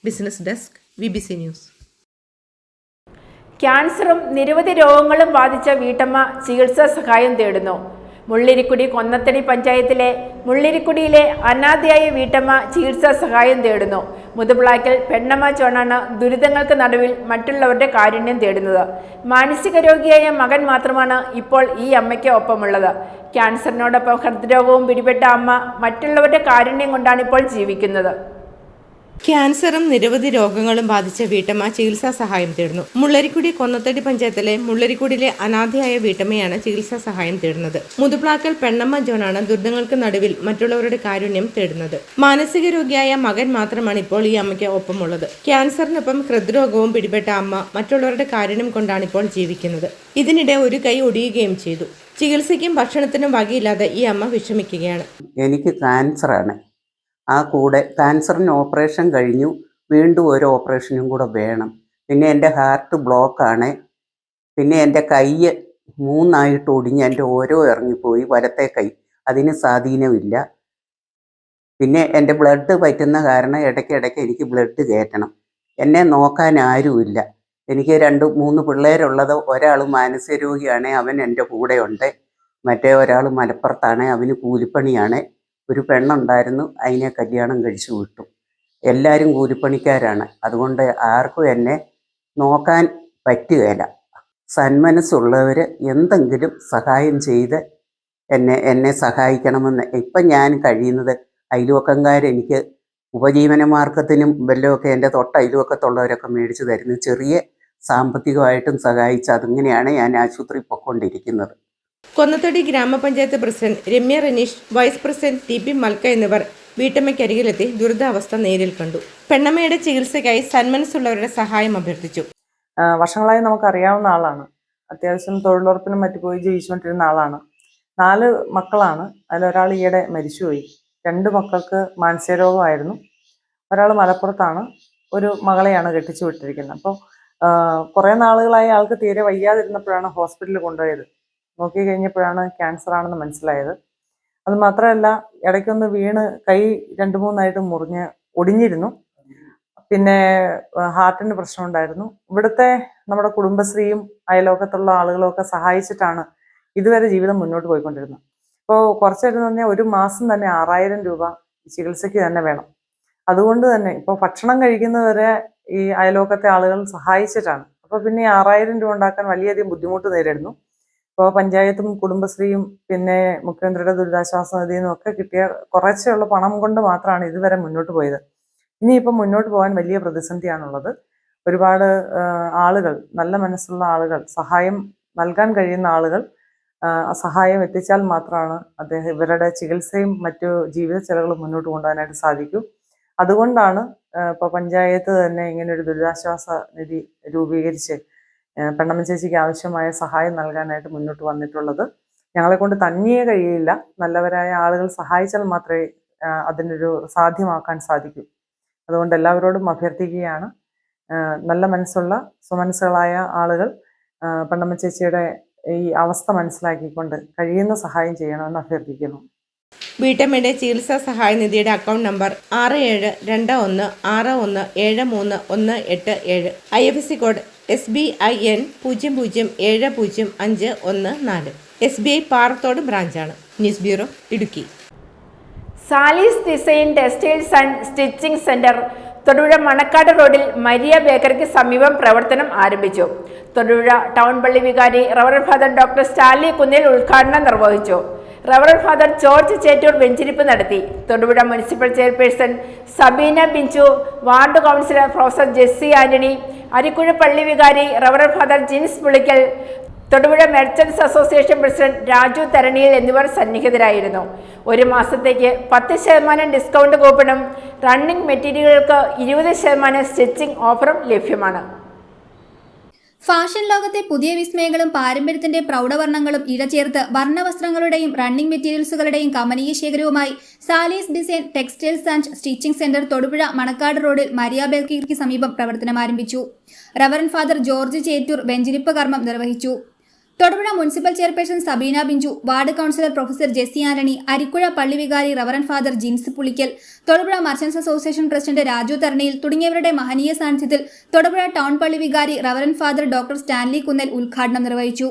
Business desk, BBC news. ക്യാൻസറും നിരവധി രോഗങ്ങളും ബാധിച്ച വീട്ടമ്മ ചികിത്സാ സഹായം തേടുന്നു. മുള്ളിരിക്കുടി കൊന്നത്തടി പഞ്ചായത്തിലെ മുള്ളിരിക്കുടിയിലെ അനാഥയായ വീട്ടമ്മ ചികിത്സാ സഹായം തേടുന്നു. മുതുപ്ലാക്കൽ പെണ്ണമ്മ ജോണാണ് ദുരിതങ്ങൾക്ക് നടുവിൽ മറ്റുള്ളവരുടെ കാരുണ്യം തേടുന്നത്. മാനസിക രോഗിയായ മകൻ മാത്രമാണ് ഇപ്പോൾ ഈ അമ്മയ്ക്ക് ഒപ്പമുള്ളത്. ക്യാൻസറിനോടൊപ്പം ഹൃദ്രോഗവും പിടിപെട്ട അമ്മ മറ്റുള്ളവരുടെ കാരുണ്യം കൊണ്ടാണ് ഇപ്പോൾ ജീവിക്കുന്നത്. ക്യാൻസറും നിരവധി രോഗങ്ങളും ബാധിച്ച വീട്ടമ്മ ചികിത്സാ സഹായം തേടുന്നു. മുള്ളരിക്കുടി കൊന്നത്തടി പഞ്ചായത്തിലെ മുള്ളരിക്കുടിയിലെ അനാഥയായ വീട്ടമ്മയാണ് ചികിത്സാ സഹായം തേടുന്നത്. മുതുപ്ലാക്കൽ പെണ്ണമ്മ ജോണാണ് ദുരിതങ്ങൾക്ക് നടുവിൽ മറ്റുള്ളവരുടെ കാരുണ്യം തേടുന്നത്. മാനസിക രോഗിയായ മകൻ മാത്രമാണ് ഇപ്പോൾ ഈ അമ്മയ്ക്ക് ഒപ്പമുള്ളത്. ക്യാൻസറിനൊപ്പം ഹൃദ്രോഗവും പിടിപെട്ട അമ്മ മറ്റുള്ളവരുടെ കാരുണ്യം കൊണ്ടാണ് ഇപ്പോൾ ജീവിക്കുന്നത്. ഇതിനിടെ ഒരു കൈ ഒടിയുകയും ചെയ്തു. ചികിത്സയ്ക്കും ഭക്ഷണത്തിനും വകയില്ലാതെ ഈ അമ്മ വിഷമിക്കുകയാണ്. എനിക്ക് ക്യാൻസറാണ്. ആ കൂടെ ക്യാൻസറിന് ഓപ്പറേഷൻ കഴിഞ്ഞു, വീണ്ടും ഒരു ഓപ്പറേഷനും കൂടെ വേണം. പിന്നെ എൻ്റെ ഹാർട്ട് ബ്ലോക്കാണ്. പിന്നെ എൻ്റെ കൈ 3 ഒടിഞ്ഞ് എൻ്റെ ഓരോ ഇറങ്ങിപ്പോയി, വലത്തെ കൈ, അതിന് സ്വാധീനമില്ല. പിന്നെ എൻ്റെ ബ്ലഡ് പറ്റുന്ന കാരണം ഇടയ്ക്കിടയ്ക്ക് എനിക്ക് ബ്ലഡ് കയറ്റണം. എന്നെ നോക്കാൻ ആരുമില്ല. എനിക്ക് 2-3 പിള്ളേരുള്ളത്. ഒരാൾ മാനസിക രോഗിയാണ്, അവൻ എൻ്റെ കൂടെ ഉണ്ട്. മറ്റേ ഒരാൾ മലപ്പുറത്താണ്, അവന് കൂലിപ്പണിയാണ്. ഒരു പെണ്ണുണ്ടായിരുന്നു, അതിനെ കല്യാണം കഴിച്ചു വിട്ടു. എല്ലാവരും കൂലിപ്പണിക്കാരാണ്. അതുകൊണ്ട് ആർക്കും എന്നെ നോക്കാൻ പറ്റുകയില്ല. സന്മനസ്സുള്ളവർ എന്തെങ്കിലും സഹായം ചെയ്ത് എന്നെ സഹായിക്കണമെന്ന്. ഇപ്പം ഞാൻ കഴിയുന്നത് അയൽവക്കംകാരെനിക്ക് ഉപജീവന മാർഗത്തിനും വല്ലതുമൊക്കെ എൻ്റെ അയൽവക്കത്തുള്ളവരൊക്കെ മേടിച്ച് തരുന്നു. ചെറിയ സാമ്പത്തികമായിട്ടും സഹായിച്ച് അതിങ്ങനെയാണ് ഞാൻ ആശുപത്രി പൊയ്ക്കൊണ്ടിരിക്കുന്നത്. കൊന്നത്തടി ഗ്രാമപഞ്ചായത്ത് president Ramya Ranish, vice president TP Malka എന്നിവർ വീട്ടമ്മയ്ക്കരികിലെത്തി ദുരിതാവസ്ഥ നേരിൽ കണ്ടു. പെണ്ണമ്മയുടെ ചികിത്സയ്ക്കായി സന്മനസ്സുള്ളവരുടെ സഹായം അഭ്യർത്ഥിച്ചു. വർഷങ്ങളായി നമുക്കറിയാവുന്ന ആളാണ്. അത്യാവശ്യം തൊഴിലുറപ്പിനും മറ്റു പോയി ജീവിച്ചുകൊണ്ടിരുന്ന ആളാണ്. 4 മക്കളാണ്. അതിലൊരാൾ ഈയിടെ മരിച്ചുപോയി. 2 മക്കൾക്ക് മാനസിക രോഗമായിരുന്നു. ഒരാൾ മലപ്പുറത്താണ്. ഒരു മകളെയാണ് കെട്ടിച്ചു വിട്ടിരിക്കുന്നത്. അപ്പോൾ കുറേ നാളുകളായി ആൾക്ക് തീരെ വയ്യാതിരുന്നപ്പോഴാണ് ഹോസ്പിറ്റലിൽ കൊണ്ടുപോയത്. നോക്കി കഴിഞ്ഞപ്പോഴാണ് ക്യാൻസർ ആണെന്ന് മനസ്സിലായത്. അത് മാത്രമല്ല, ഇടയ്ക്കൊന്ന് വീണ് കൈ 2-3 മുറിഞ്ഞ് ഒടിഞ്ഞിരുന്നു. പിന്നെ ഹാർട്ടിന് പ്രശ്നമുണ്ടായിരുന്നു. ഇവിടുത്തെ നമ്മുടെ കുടുംബശ്രീയും അയലോക്കത്തുള്ള ആളുകളും ഒക്കെ സഹായിച്ചിട്ടാണ് ഇതുവരെ ജീവിതം മുന്നോട്ട് പോയിക്കൊണ്ടിരുന്നത്. ഇപ്പോൾ കുറച്ചായിരുന്നു പറഞ്ഞാൽ ഒരു മാസം തന്നെ 6000 രൂപ ചികിത്സയ്ക്ക് തന്നെ വേണം. അതുകൊണ്ട് തന്നെ ഇപ്പോൾ ഭക്ഷണം കഴിക്കുന്നവരെ ഈ അയലോക്കത്തെ ആളുകൾ സഹായിച്ചിട്ടാണ്. അപ്പോൾ പിന്നെ 6000 രൂപ ഉണ്ടാക്കാൻ വളരെയധികം ബുദ്ധിമുട്ട് നേരിടുന്നു. ഇപ്പോൾ പഞ്ചായത്തും കുടുംബശ്രീയും പിന്നെ മുഖ്യമന്ത്രിയുടെ ദുരിതാശ്വാസ നിധിയിൽ നിന്നൊക്കെ കിട്ടിയ കുറച്ചുള്ള പണം കൊണ്ട് മാത്രമാണ് ഇതുവരെ മുന്നോട്ട് പോയത്. ഇനിയിപ്പം മുന്നോട്ട് പോകാൻ വലിയ പ്രതിസന്ധിയാണുള്ളത്. ഒരുപാട് ആളുകൾ, നല്ല മനസ്സുള്ള ആളുകൾ, സഹായം നൽകാൻ കഴിയുന്ന ആളുകൾ സഹായം എത്തിച്ചാൽ മാത്രമാണ് ഇവരുടെ ചികിത്സയും മറ്റു ജീവിത ചെലവുകളും മുന്നോട്ട് കൊണ്ടുപോകാനായിട്ട് സാധിക്കൂ. അതുകൊണ്ടാണ് ഇപ്പോൾ പഞ്ചായത്ത് തന്നെ ഇങ്ങനെ ഒരു ദുരിതാശ്വാസ നിധി രൂപീകരിച്ച് പെണ്ണമ്മ ചേച്ചിക്ക് ആവശ്യമായ സഹായം നൽകാനായിട്ട് മുന്നോട്ട് വന്നിട്ടുള്ളത്. ഞങ്ങളെ കൊണ്ട് തനിയെ കഴിയില്ല, നല്ലവരായ ആളുകൾ സഹായിച്ചാൽ മാത്രമേ അതിനൊരു സാധ്യമാക്കാൻ സാധിക്കൂ. അതുകൊണ്ട് എല്ലാവരോടും അഭ്യർത്ഥിക്കുകയാണ്, നല്ല മനസ്സുള്ള സുമനസ്സുകളായ ആളുകൾ പെണ്ണമ്മ ചേച്ചിയുടെ ഈ അവസ്ഥ മനസ്സിലാക്കിക്കൊണ്ട് കഴിയുന്ന സഹായം ചെയ്യണമെന്ന് അഭ്യർത്ഥിക്കുന്നു. വീട്ടമ്മയുടെ ചികിത്സാ സഹായ നിധിയുടെ account number 6721617318. IFSC code SBIN 00705014. SBI Parathode ബ്രാഞ്ചാണ്. News bureau, Idukki. Salees design textiles and stitching centre Thodupuzha Manakkad റോഡിൽ മരിയ ബേക്കറിക്ക് സമീപം പ്രവർത്തനം ആരംഭിച്ചു. തൊടുപുഴ ടൗൺ പള്ളി വികാരി reverend father doctor Stanley Kunnil ഉദ്ഘാടനം നിർവഹിച്ചു. റവറൻഡ് ഫാദർ ജോർജ് ചേറ്റൂർ വെഞ്ചിരിപ്പ് നടത്തി. Thodupuzha municipal chairperson Sabeena Binchu, ward councillor professor Jessy Antony, Arikkuzha പള്ളി വികാരി reverend father Jins Pulickal, Thodupuzha merchants association president Raju Tharaniyil എന്നിവർ സന്നിഹിതരായിരുന്നു. ഒരു മാസത്തേക്ക് 10% ഡിസ്കൗണ്ട് കൂപ്പണും റണ്ണിംഗ് മെറ്റീരിയലുകൾക്ക് 20% സ്റ്റിച്ചിങ് ഓഫറും ലഭ്യമാണ്. ഫാഷൻ ലോകത്തെ പുതിയ വിസ്മയങ്ങളും പാരമ്പര്യത്തിന്റെ പ്രൗഢവർണ്ണങ്ങളും ഇഴചേർത്ത് വർണ്ണവസ്ത്രങ്ങളുടെയും റണ്ണിംഗ് മെറ്റീരിയൽസുകളുടെയും കമനീയ ശേഖരവുമായി Salees design textiles and stitching centre Thodupuzha Manakkad റോഡിൽ മരിയ ബേക്കറിക്ക് സമീപം പ്രവർത്തനം ആരംഭിച്ചു. റവറൻഡ് ഫാദർ ജോർജ് ചേറ്റൂർ വെഞ്ചിരിപ്പ് കർമ്മം നിർവഹിച്ചു. Thodupuzha municipal chairperson Sabeena Binchu, ward councillor professor Jessy Antony, Arikkuzha പള്ളി വികാരി reverend father Jins Pulickal, Thodupuzha merchants association president Raju Tharaniyil തുടങ്ങിയവരുടെ മഹനീയ സാന്നിധ്യത്തിൽ തൊടുപുഴ ടൗൺ പള്ളി വികാരി reverend father doctor Stanley Kunnel ഉദ്ഘാടനം നിർവഹിച്ചു.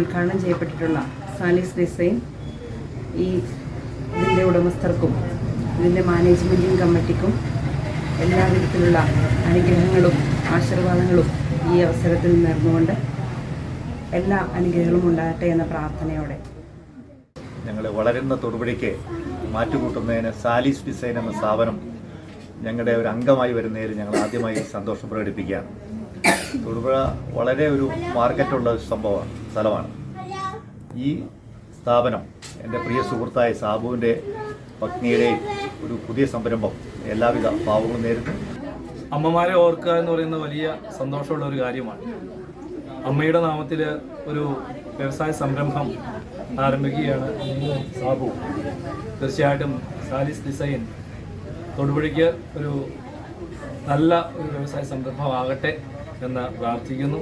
ഉദ്ഘാടനം ചെയ്യപ്പെട്ടിട്ടുള്ള സാലീസ് ഡിസൈൻ ഇതിൻ്റെ ഉടമസ്ഥർക്കും ഇതിൻ്റെ മാനേജ്മെൻറ്റിംഗ് കമ്മിറ്റിക്കും എല്ലാ വിധത്തിലുള്ള അനുഗ്രഹങ്ങളും ആശീർവാദങ്ങളും ഈ അവസരത്തിൽ നേർന്നുകൊണ്ട് എല്ലാ അനുഗ്രഹങ്ങളും ഉണ്ടാകട്ടെ എന്ന പ്രാർത്ഥനയോടെ ഞങ്ങൾ വളരുന്ന തൊടുപുഴയ്ക്ക് മാറ്റുകൂട്ടുന്നതിന് സാലീസ് ഡിസൈൻ എന്ന സ്ഥാപനം ഞങ്ങളുടെ ഒരു അംഗമായി വരുന്നതിൽ ഞങ്ങൾ ആദ്യമായി സന്തോഷം പ്രകടിപ്പിക്കുകയാണ്. തൊടുപുഴ വളരെ ഒരു മാർക്കറ്റുള്ള സ്ഥലമാണ്. ഈ സ്ഥാപനം എൻ്റെ പ്രിയ സുഹൃത്തായ സാബുവിൻ്റെ പത്നിയുടെയും ഒരു പുതിയ സംരംഭം എല്ലാവിധ ഭാവങ്ങളും നേരിടും. അമ്മമാരെ ഓർക്കുക എന്ന് പറയുന്നത് വലിയ സന്തോഷമുള്ള ഒരു കാര്യമാണ്. അമ്മയുടെ നാമത്തിൽ ഒരു വ്യവസായ സംരംഭം ആരംഭിക്കുകയാണ് സാബു. തീർച്ചയായിട്ടും സാലീസ് ഡിസൈൻ തൊടുപുഴയ്ക്ക് ഒരു നല്ല ഒരു വ്യവസായ സംരംഭമാകട്ടെ എന്ന് പ്രാർത്ഥിക്കുന്നു.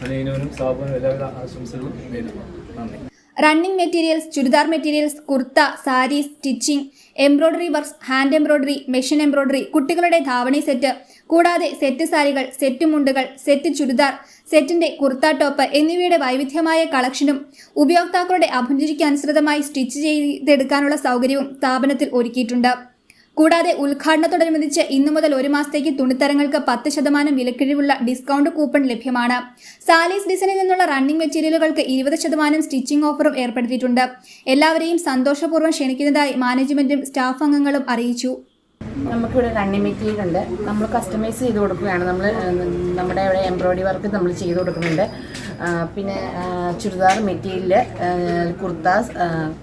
അനീനുവിനും സാബുവിനും എല്ലാവിധ ആശംസകളും നേരുന്നു. നന്ദി. Running materials, churidar materials, kurta, sari, stitching, embroidery works, hand embroidery, machine embroidery, കുട്ടികളുടെ ധാവണി സെറ്റ്, കൂടാതെ സെറ്റ് സാരികൾ, സെറ്റ് മുണ്ടുകൾ, സെറ്റ് ചുരിദാർ, സെറ്റിന്റെ കുർത്ത ടോപ്പ് എന്നിവയുടെ വൈവിധ്യമായ കളക്ഷനും ഉപയോക്താക്കളുടെ അഭിരുചിക്ക് അനുസൃതമായി സ്റ്റിച്ച് ചെയ്തെടുക്കാനുള്ള സൗകര്യവും സ്ഥാപനത്തിൽ ഒരുക്കിയിട്ടുണ്ട്. കൂടാതെ ഉദ്ഘാടനത്തോടനുബന്ധിച്ച് ഇന്നു മുതൽ ഒരു മാസത്തേക്ക് തുണിത്തരങ്ങൾക്ക് 10% വിലക്കിഴിവുള്ള ഡിസ്കൗണ്ട് കൂപ്പൺ ലഭ്യമാണ്. സാലീസ് ഡിസൈനിൽ നിന്നുള്ള റണ്ണിംഗ് മെറ്റീരിയലുകൾക്ക് 20% സ്റ്റിച്ചിംഗ് ഓഫറും ഏർപ്പെടുത്തിയിട്ടുണ്ട്. എല്ലാവരെയും സന്തോഷപൂർവ്വം ക്ഷണിക്കുന്നതായി മാനേജ്മെന്റും സ്റ്റാഫ് അംഗങ്ങളും അറിയിച്ചു. നമുക്കിവിടെ റണ്ണിങ് മെറ്റീരിയൽ ഉണ്ട്. നമ്മൾ കസ്റ്റമൈസ് ചെയ്ത് കൊടുക്കുകയാണ്. നമ്മുടെ ഇവിടെ എംബ്രോയ്ഡറി വർക്ക് നമ്മൾ ചെയ്ത് കൊടുക്കുന്നുണ്ട്. പിന്നെ ചുരിദാർ മെറ്റീരിയൽ, കുർത്താസ്,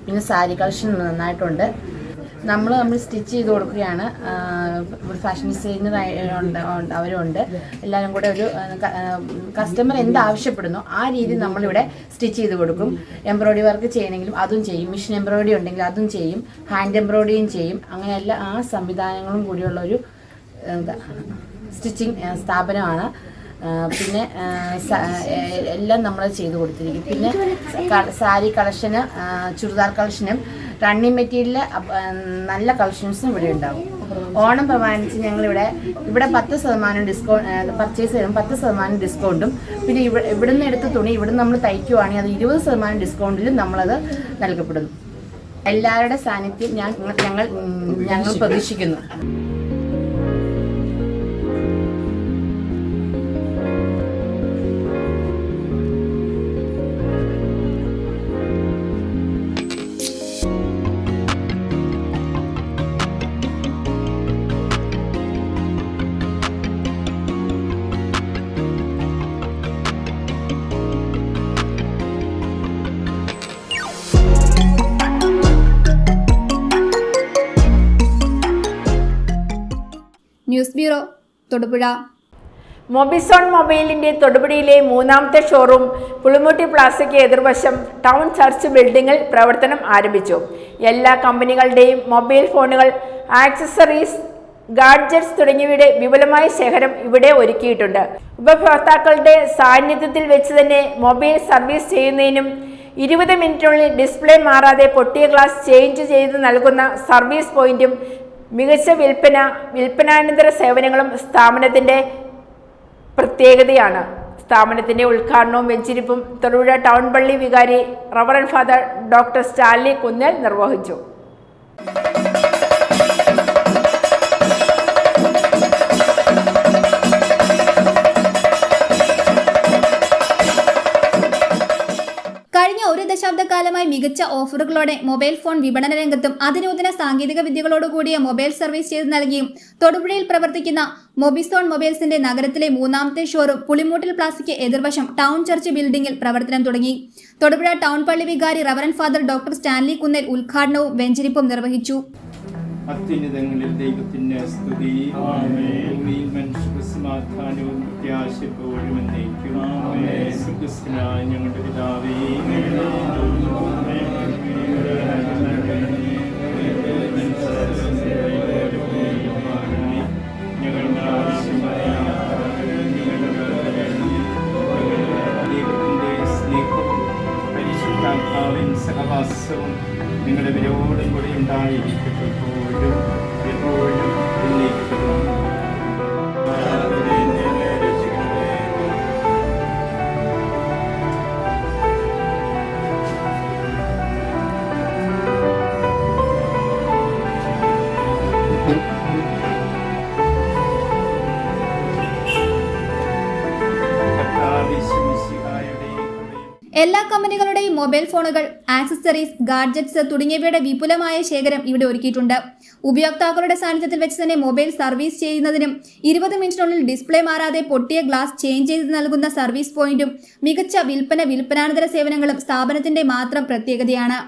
പിന്നെ സാരി കളക്ഷൻ നന്നായിട്ടുണ്ട്. നമ്മൾ സ്റ്റിച്ച് ചെയ്ത് കൊടുക്കുകയാണ്. ഫാഷൻ ഡിസൈനർ അവരുണ്ട്. എല്ലാവരും കൂടെ ഒരു കസ്റ്റമർ എന്താവശ്യപ്പെടുന്നോ ആ രീതി നമ്മളിവിടെ സ്റ്റിച്ച് ചെയ്ത് കൊടുക്കും. എംബ്രോയ്ഡറി വർക്ക് ചെയ്യണമെങ്കിലും അതും ചെയ്യും. മെഷീൻ എംബ്രോയ്ഡറി ഉണ്ടെങ്കിൽ അതും ചെയ്യും. ഹാൻഡ് എംബ്രോയ്ഡറിയും ചെയ്യും. അങ്ങനെ എല്ലാ ആ സംവിധാനങ്ങളും കൂടിയുള്ളൊരു സ്റ്റിച്ചിങ് സ്ഥാപനമാണ്. പിന്നെ എല്ലാം നമ്മൾ ചെയ്തു കൊടുത്തിരിക്കും. പിന്നെ സാരി കളക്ഷന്, ചുരിദാർ കളക്ഷനും റണ്ണിങ് മെറ്റീരിയൽ നല്ല കളക്ഷൻസും ഇവിടെ ഉണ്ടാകും. ഓണം പ്രമാണിച്ച് ഞങ്ങളിവിടെ 10% ഡിസ്കൗണ്ട്, പർച്ചേസ് ചെയ്യുമ്പോൾ 10% ഡിസ്കൗണ്ടും, പിന്നെ ഇവിടുന്ന് എടുത്ത തുണി ഇവിടുന്ന് നമ്മൾ തയ്ക്കുവാണെങ്കിൽ അത് 20% ഡിസ്കൗണ്ടിലും നമ്മളത് നൽകപ്പെടുന്നു. എല്ലാവരുടെ സാന്നിധ്യം ഞങ്ങൾ പ്രതീക്ഷിക്കുന്നു. News bureau, Thodupuzha. മൊബിസോൺ മൊബൈലിന്റെ തൊടുപുഴയിലെ 3ാമത്തെ ഷോറൂം പുളിമൂട്ടി പ്ലാസയ്ക്ക് എതിർവശം ടൗൺ ചർച്ച് ബിൽഡിംഗിൽ പ്രവർത്തനം ആരംഭിച്ചു. എല്ലാ കമ്പനികളുടെയും മൊബൈൽ ഫോണുകൾ, ആക്സസറീസ്, ഗാഡ്ജറ്റ്സ് തുടങ്ങിയവയുടെ വിപുലമായ ശേഖരം ഇവിടെ ഒരുക്കിയിട്ടുണ്ട്. ഉപഭോക്താക്കളുടെ സാന്നിധ്യത്തിൽ വെച്ച് തന്നെ മൊബൈൽ സർവീസ് ചെയ്യുന്നതിനും 20 മിനിറ്റിനുള്ളിൽ ഡിസ്പ്ലേ മാറാതെ പൊട്ടിയ ഗ്ലാസ് ചേഞ്ച് ചെയ്ത് നൽകുന്ന സർവീസ് പോയിന്റും മികച്ച വിൽപ്പനാനന്തര സേവനങ്ങളും സ്ഥാപനത്തിൻ്റെ പ്രത്യേകതയാണ്. സ്ഥാപനത്തിൻ്റെ ഉദ്ഘാടനവും വെഞ്ചിരിപ്പും തൊടുപുഴ ടൗൺ പള്ളി വികാരി reverend father doctor Stanley Kunnel നിർവഹിച്ചു. കഴിഞ്ഞ ഒരു ദശാബ്ദക്കാലമായി മികച്ച ഓഫറുകളോടെ മൊബൈൽ ഫോൺ വിപണന രംഗത്തും അതിനൂതന സാങ്കേതിക വിദ്യകളോടുകൂടിയ മൊബൈൽ സർവീസ് ചെയ്ത് നൽകിയും തൊടുപുഴയിൽ പ്രവർത്തിക്കുന്ന മൊബിസോൺ മൊബൈൽസിന്റെ നഗരത്തിലെ 3ാമത്തെ ഷോറൂം പുളിമൂട്ടിൽ പ്ലാസയ്ക്ക് എതിർവശം ടൗൺ ചർച്ച് ബിൽഡിംഗിൽ പ്രവർത്തനം തുടങ്ങി. തൊടുപുഴ ടൗൺ പള്ളി വികാരി reverend father doctor Stanley Kunnel ഉദ്ഘാടനവും വെഞ്ചരിപ്പും നിർവഹിച്ചു. അത്യുന്നതങ്ങളിൽ ദൈവത്തിന് സ്തുതി. ഭൂമിയിൽ മനുഷ്യർക്ക് സമാധാനവും പ്രത്യാശപ്പോഴും എന്നേക്കും. യേശുക്രിസ്തുവിനായ ഞങ്ങളുടെ പിതാവേ, ഞങ്ങളുടെ ആവശ്യമായ ദൈവത്തിന്റെ സ്നേഹവും പരിശുദ്ധാത്മാവിൻ സഹവാസവും നിങ്ങളുടെ വിരോധം കൂടി ഉണ്ടായിരിക്കട്ടെ. എപ്പോഴും എല്ലാ കമ്പനികളുടെയും മൊബൈൽ ഫോണുകൾ, ആക്സസറീസ്, ഗാഡ്ജറ്റ്സ് തുടങ്ങിയവയുടെ വിപുലമായ ശേഖരം ഇവിടെ ഒരുക്കിയിട്ടുണ്ട്. ഉപയോക്താക്കളുടെ സാന്നിധ്യത്തിൽ വെച്ച് തന്നെ മൊബൈൽ സർവീസ് ചെയ്യുന്നതിനും 20 മിനിറ്റിനുള്ളിൽ ഡിസ്പ്ലേ മാറാതെ പൊട്ടിയ ഗ്ലാസ് ചേഞ്ച് ചെയ്ത് നൽകുന്ന സർവീസ് പോയിന്റും മികച്ച വിൽപ്പനാനന്തര സേവനങ്ങളും സ്ഥാപനത്തിന്റെ മാത്രം പ്രത്യേകതയാണ്.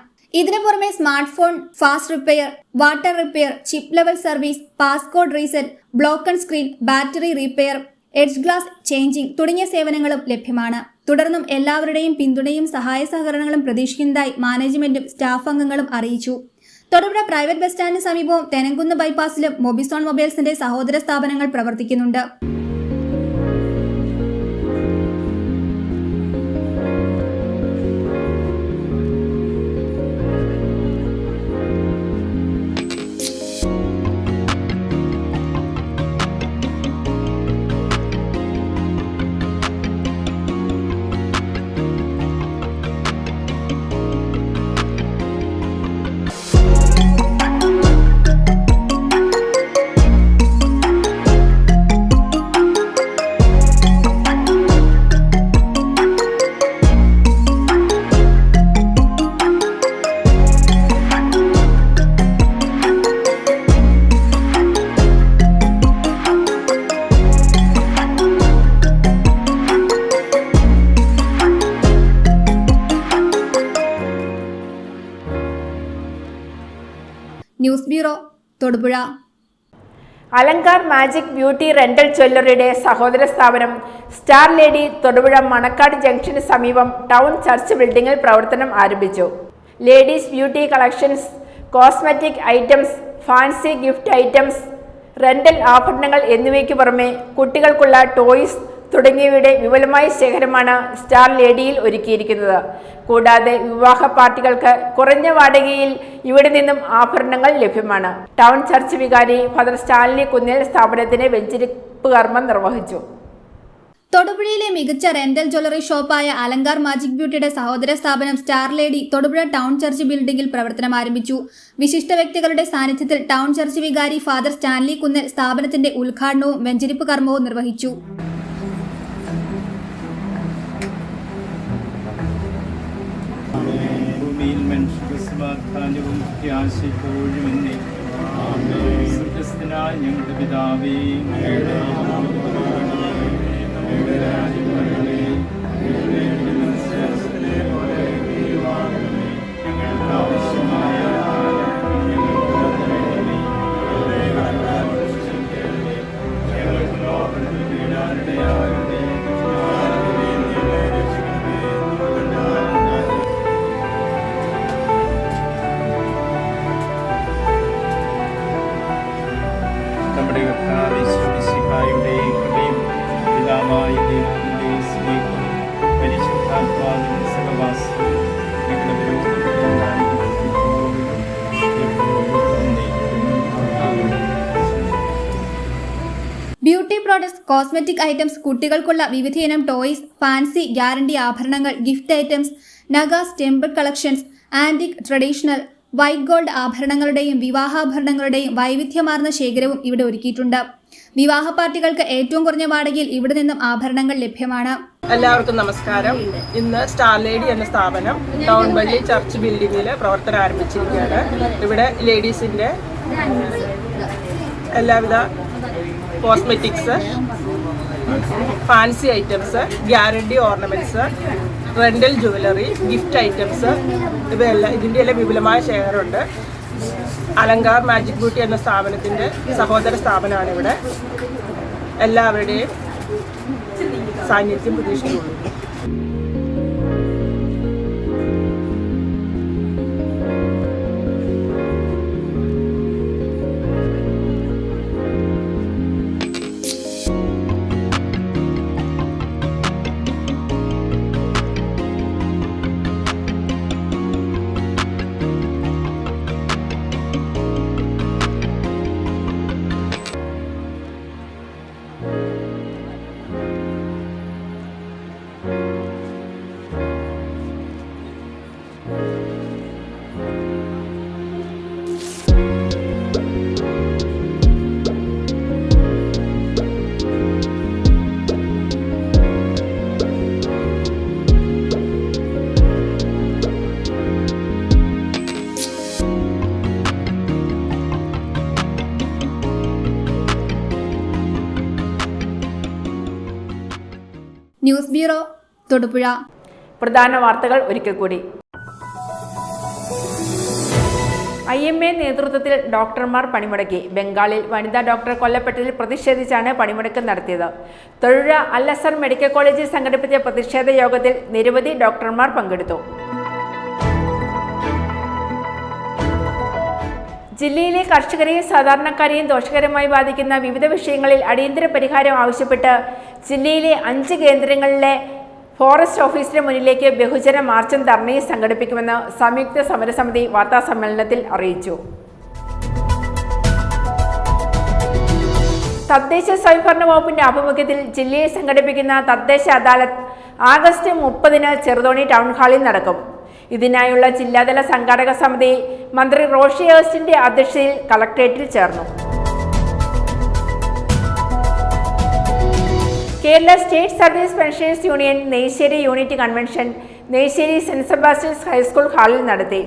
ഇതിനു പുറമെ smart phone fast repair, water repair, chip level service, passcode reset, ബ്ലോക്കൺ screen, battery repair, edge glass changing തുടങ്ങിയ സേവനങ്ങളും ലഭ്യമാണ്. തുടർന്നും എല്ലാവരുടെയും പിന്തുണയും സഹായ സഹകരണങ്ങളും പ്രതീക്ഷിക്കുന്നതായി മാനേജ്മെന്റും സ്റ്റാഫ് അംഗങ്ങളും അറിയിച്ചു. തൊടുപുഴ പ്രൈവറ്റ് ബസ് സ്റ്റാൻഡിന് സമീപവും തെനങ്കുന്ന് ബൈപ്പാസിലും മൊബിസോൺ മൊബൈൽസിന്റെ സഹോദര സ്ഥാപനങ്ങൾ പ്രവർത്തിക്കുന്നുണ്ട്. News bureau, Thodupuzha. Alankar magic beauty rental ജ്വല്ലറിയുടെ സഹോദര സ്ഥാപനം സ്റ്റാർ ലേഡി തൊടുപുഴ മണക്കാട് ജംഗ്ഷന് സമീപം ടൗൺ ചർച്ച് ബിൽഡിംഗിൽ പ്രവർത്തനം ആരംഭിച്ചു. Ladies beauty collections, cosmetic items, fancy gift items, rental ആഭരണങ്ങൾ എന്നിവയ്ക്ക് പുറമെ കുട്ടികൾക്കുള്ള ടോയ്സ് തുടങ്ങിയവയുടെ വിപുലമായ ശേഖരമാണ് സ്റ്റാർ ലേഡിയിൽ ഒരുക്കിയിരിക്കുന്നത്. കൂടാതെ വിവാഹ പാർട്ടികൾക്ക് കുറഞ്ഞ വാടകയിൽ ഇവിടെ നിന്നും ആഭരണങ്ങൾ ലഭ്യമാണ്. ടൗൺ ചർച്ച് വികാരി ഫാദർ സ്റ്റാൻലി കുന്നേൽ സ്ഥാപനത്തിന് വെഞ്ചരിപ്പ് കർമ്മം നിർവഹിച്ചു. തൊടുപുഴയിലെ മികച്ച റെന്റൽ ജ്വല്ലറി ഷോപ്പായ അലങ്കാർ മാജിക് ബ്യൂട്ടിയുടെ സഹോദര സ്ഥാപനം star lady Thodupuzha town church ബിൽഡിംഗിൽ പ്രവർത്തനം ആരംഭിച്ചു. വിശിഷ്ട വ്യക്തികളുടെ സാന്നിധ്യത്തിൽ ടൗൺ ചർച്ച് വികാരി ഫാദർ സ്റ്റാൻലി കുന്നേൽ സ്ഥാപനത്തിന്റെ ഉദ്ഘാടനവും വെഞ്ചരിപ്പ് കർമ്മവും നിർവഹിച്ചു. ഭൂമിയിൽ മനുഷ്യർക്ക് സമാധാനവും പ്രത്യാശപ്പോഴും സ്വർഗ്ഗസ്ഥനായ ഞങ്ങളുടെ പിതാവേ, നമ്മുടെ കർത്താവ് യേശുമിശിഹായുടെ കൃപയും പിതാവായ ദൈവത്തിന്റെ സ്നേഹവും പരിശുദ്ധാത്മാവിന്റെ സഹവാസവും ബ്യൂട്ടി പ്രോഡക്ട്സ്, കോസ്മെറ്റിക് ഐറ്റംസ്, കുട്ടികൾക്കുള്ള വിവിധയിനം ടോയ്സ്, ഫാൻസി ഗ്യാരണ്ടി ആഭരണങ്ങൾ, gift items, nagas, temple collections, antique, traditional, white gold ആഭരണങ്ങളുടെയും വിവാഹാഭരണങ്ങളുടെയും വൈവിധ്യമാർന്ന ശേഖരവും ഇവിടെ ഒരുക്കിയിട്ടുണ്ട്. വിവാഹ പാർട്ടികൾക്ക് ഏറ്റവും കുറഞ്ഞ വാടകയിൽ ഇവിടെ നിന്നും ആഭരണങ്ങൾ ലഭ്യമാണ്. എല്ലാവർക്കും നമസ്കാരം. ഇന്ന് സ്റ്റാർ ലേഡി എന്ന സ്ഥാപനം ടൗൺ വഴി ചർച്ച് ബിൽഡിങ്ങിൽ പ്രവർത്തനം ആരംഭിച്ചിരിക്കുകയാണ്. ഇവിടെ ലേഡീസിൻ്റെ എല്ലാവിധ cosmetics, fancy items, guarantee ornaments, rental jewellery, gift items ഇതിൻ്റെ എല്ലാം വിപുലമായ ശേഖരമുണ്ട്. അലങ്കാർ മാജിക് ബ്യൂട്ടി എന്ന സ്ഥാപനത്തിൻ്റെ സഹോദര സ്ഥാപനമാണ് ഇവിടെ. എല്ലാവരുടെയും സാന്നിധ്യം പ്രതീക്ഷിക്കുന്നു. News bureau, Thodupuzha. പ്രധാന വാർത്തകൾ ഒരിക്കൽ കൂടി. IMA നേതൃത്വത്തിൽ ഡോക്ടർമാർ പണിമുടക്കി. ബംഗാളിൽ വനിതാ ഡോക്ടർ കൊല്ലപ്പെട്ടതിൽ പ്രതിഷേധിച്ചാണ് പണിമുടക്ക് നടത്തിയത്. തൊടുപുഴ അൽ അസർ മെഡിക്കൽ കോളേജിൽ സംഘടിപ്പിച്ച പ്രതിഷേധ യോഗത്തിൽ നിരവധി ഡോക്ടർമാർ പങ്കെടുത്തു. ജില്ലയിലെ കർഷകരെയും സാധാരണക്കാരെയും ദോഷകരമായി ബാധിക്കുന്ന വിവിധ വിഷയങ്ങളിൽ അടിയന്തര പരിഹാരം ആവശ്യപ്പെട്ട് ജില്ലയിലെ 5 കേന്ദ്രങ്ങളിലെ ഫോറസ്റ്റ് ഓഫീസിന് മുന്നിലേക്ക് ബഹുജന മാർച്ചും ധർണയും സംഘടിപ്പിക്കുമെന്ന് സംയുക്ത സമരസമിതി വാർത്താസമ്മേളനത്തിൽ അറിയിച്ചു. തദ്ദേശ സ്വയംഭരണ വകുപ്പിന്റെ ആഭിമുഖ്യത്തിൽ ജില്ലയിൽ സംഘടിപ്പിക്കുന്ന തദ്ദേശ അദാലത്ത് ആഗസ്റ്റ് 30-ന് ചെറുതോണി ടൗൺ ഹാളിൽ നടക്കും. ഇതിനായുള്ള ജില്ലാതല സംഘാടക സമിതി മന്ത്രി റോഷി അഗസ്റ്റിന്റെ അധ്യക്ഷതയിൽ കളക്ടറേറ്റിൽ ചേർന്നു. Kerala state service pensioners union Neyyassery unit convention Neyyassery Saint Sebastian's high school ഹാളിൽ നടത്തി.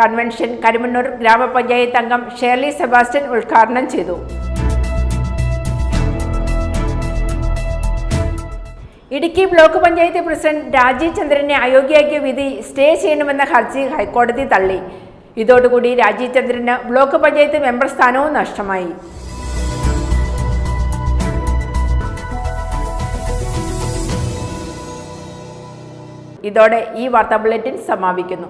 കൺവെൻഷൻ കരുമണ്ണൂർ ഗ്രാമപഞ്ചായത്ത് അംഗം ഷേർലി സെബാസ്റ്റ്യൻ ഉദ്ഘാടനം ചെയ്തു. ഇടുക്കി ബ്ലോക്ക് പഞ്ചായത്ത് പ്രസിഡന്റ് രാജീവ് ചന്ദ്രനെ അയോഗ്യയാക്കിയ വിധി സ്റ്റേ ചെയ്യണമെന്ന ഹർജി ഹൈക്കോടതി തള്ളി. ഇതോടുകൂടി രാജീവ് ചന്ദ്രന് ബ്ലോക്ക് പഞ്ചായത്ത് മെമ്പർ സ്ഥാനവും നഷ്ടമായി. ഇതോടെ ഈ വാർത്താ ബുള്ളറ്റിൻ സമാപിക്കുന്നു.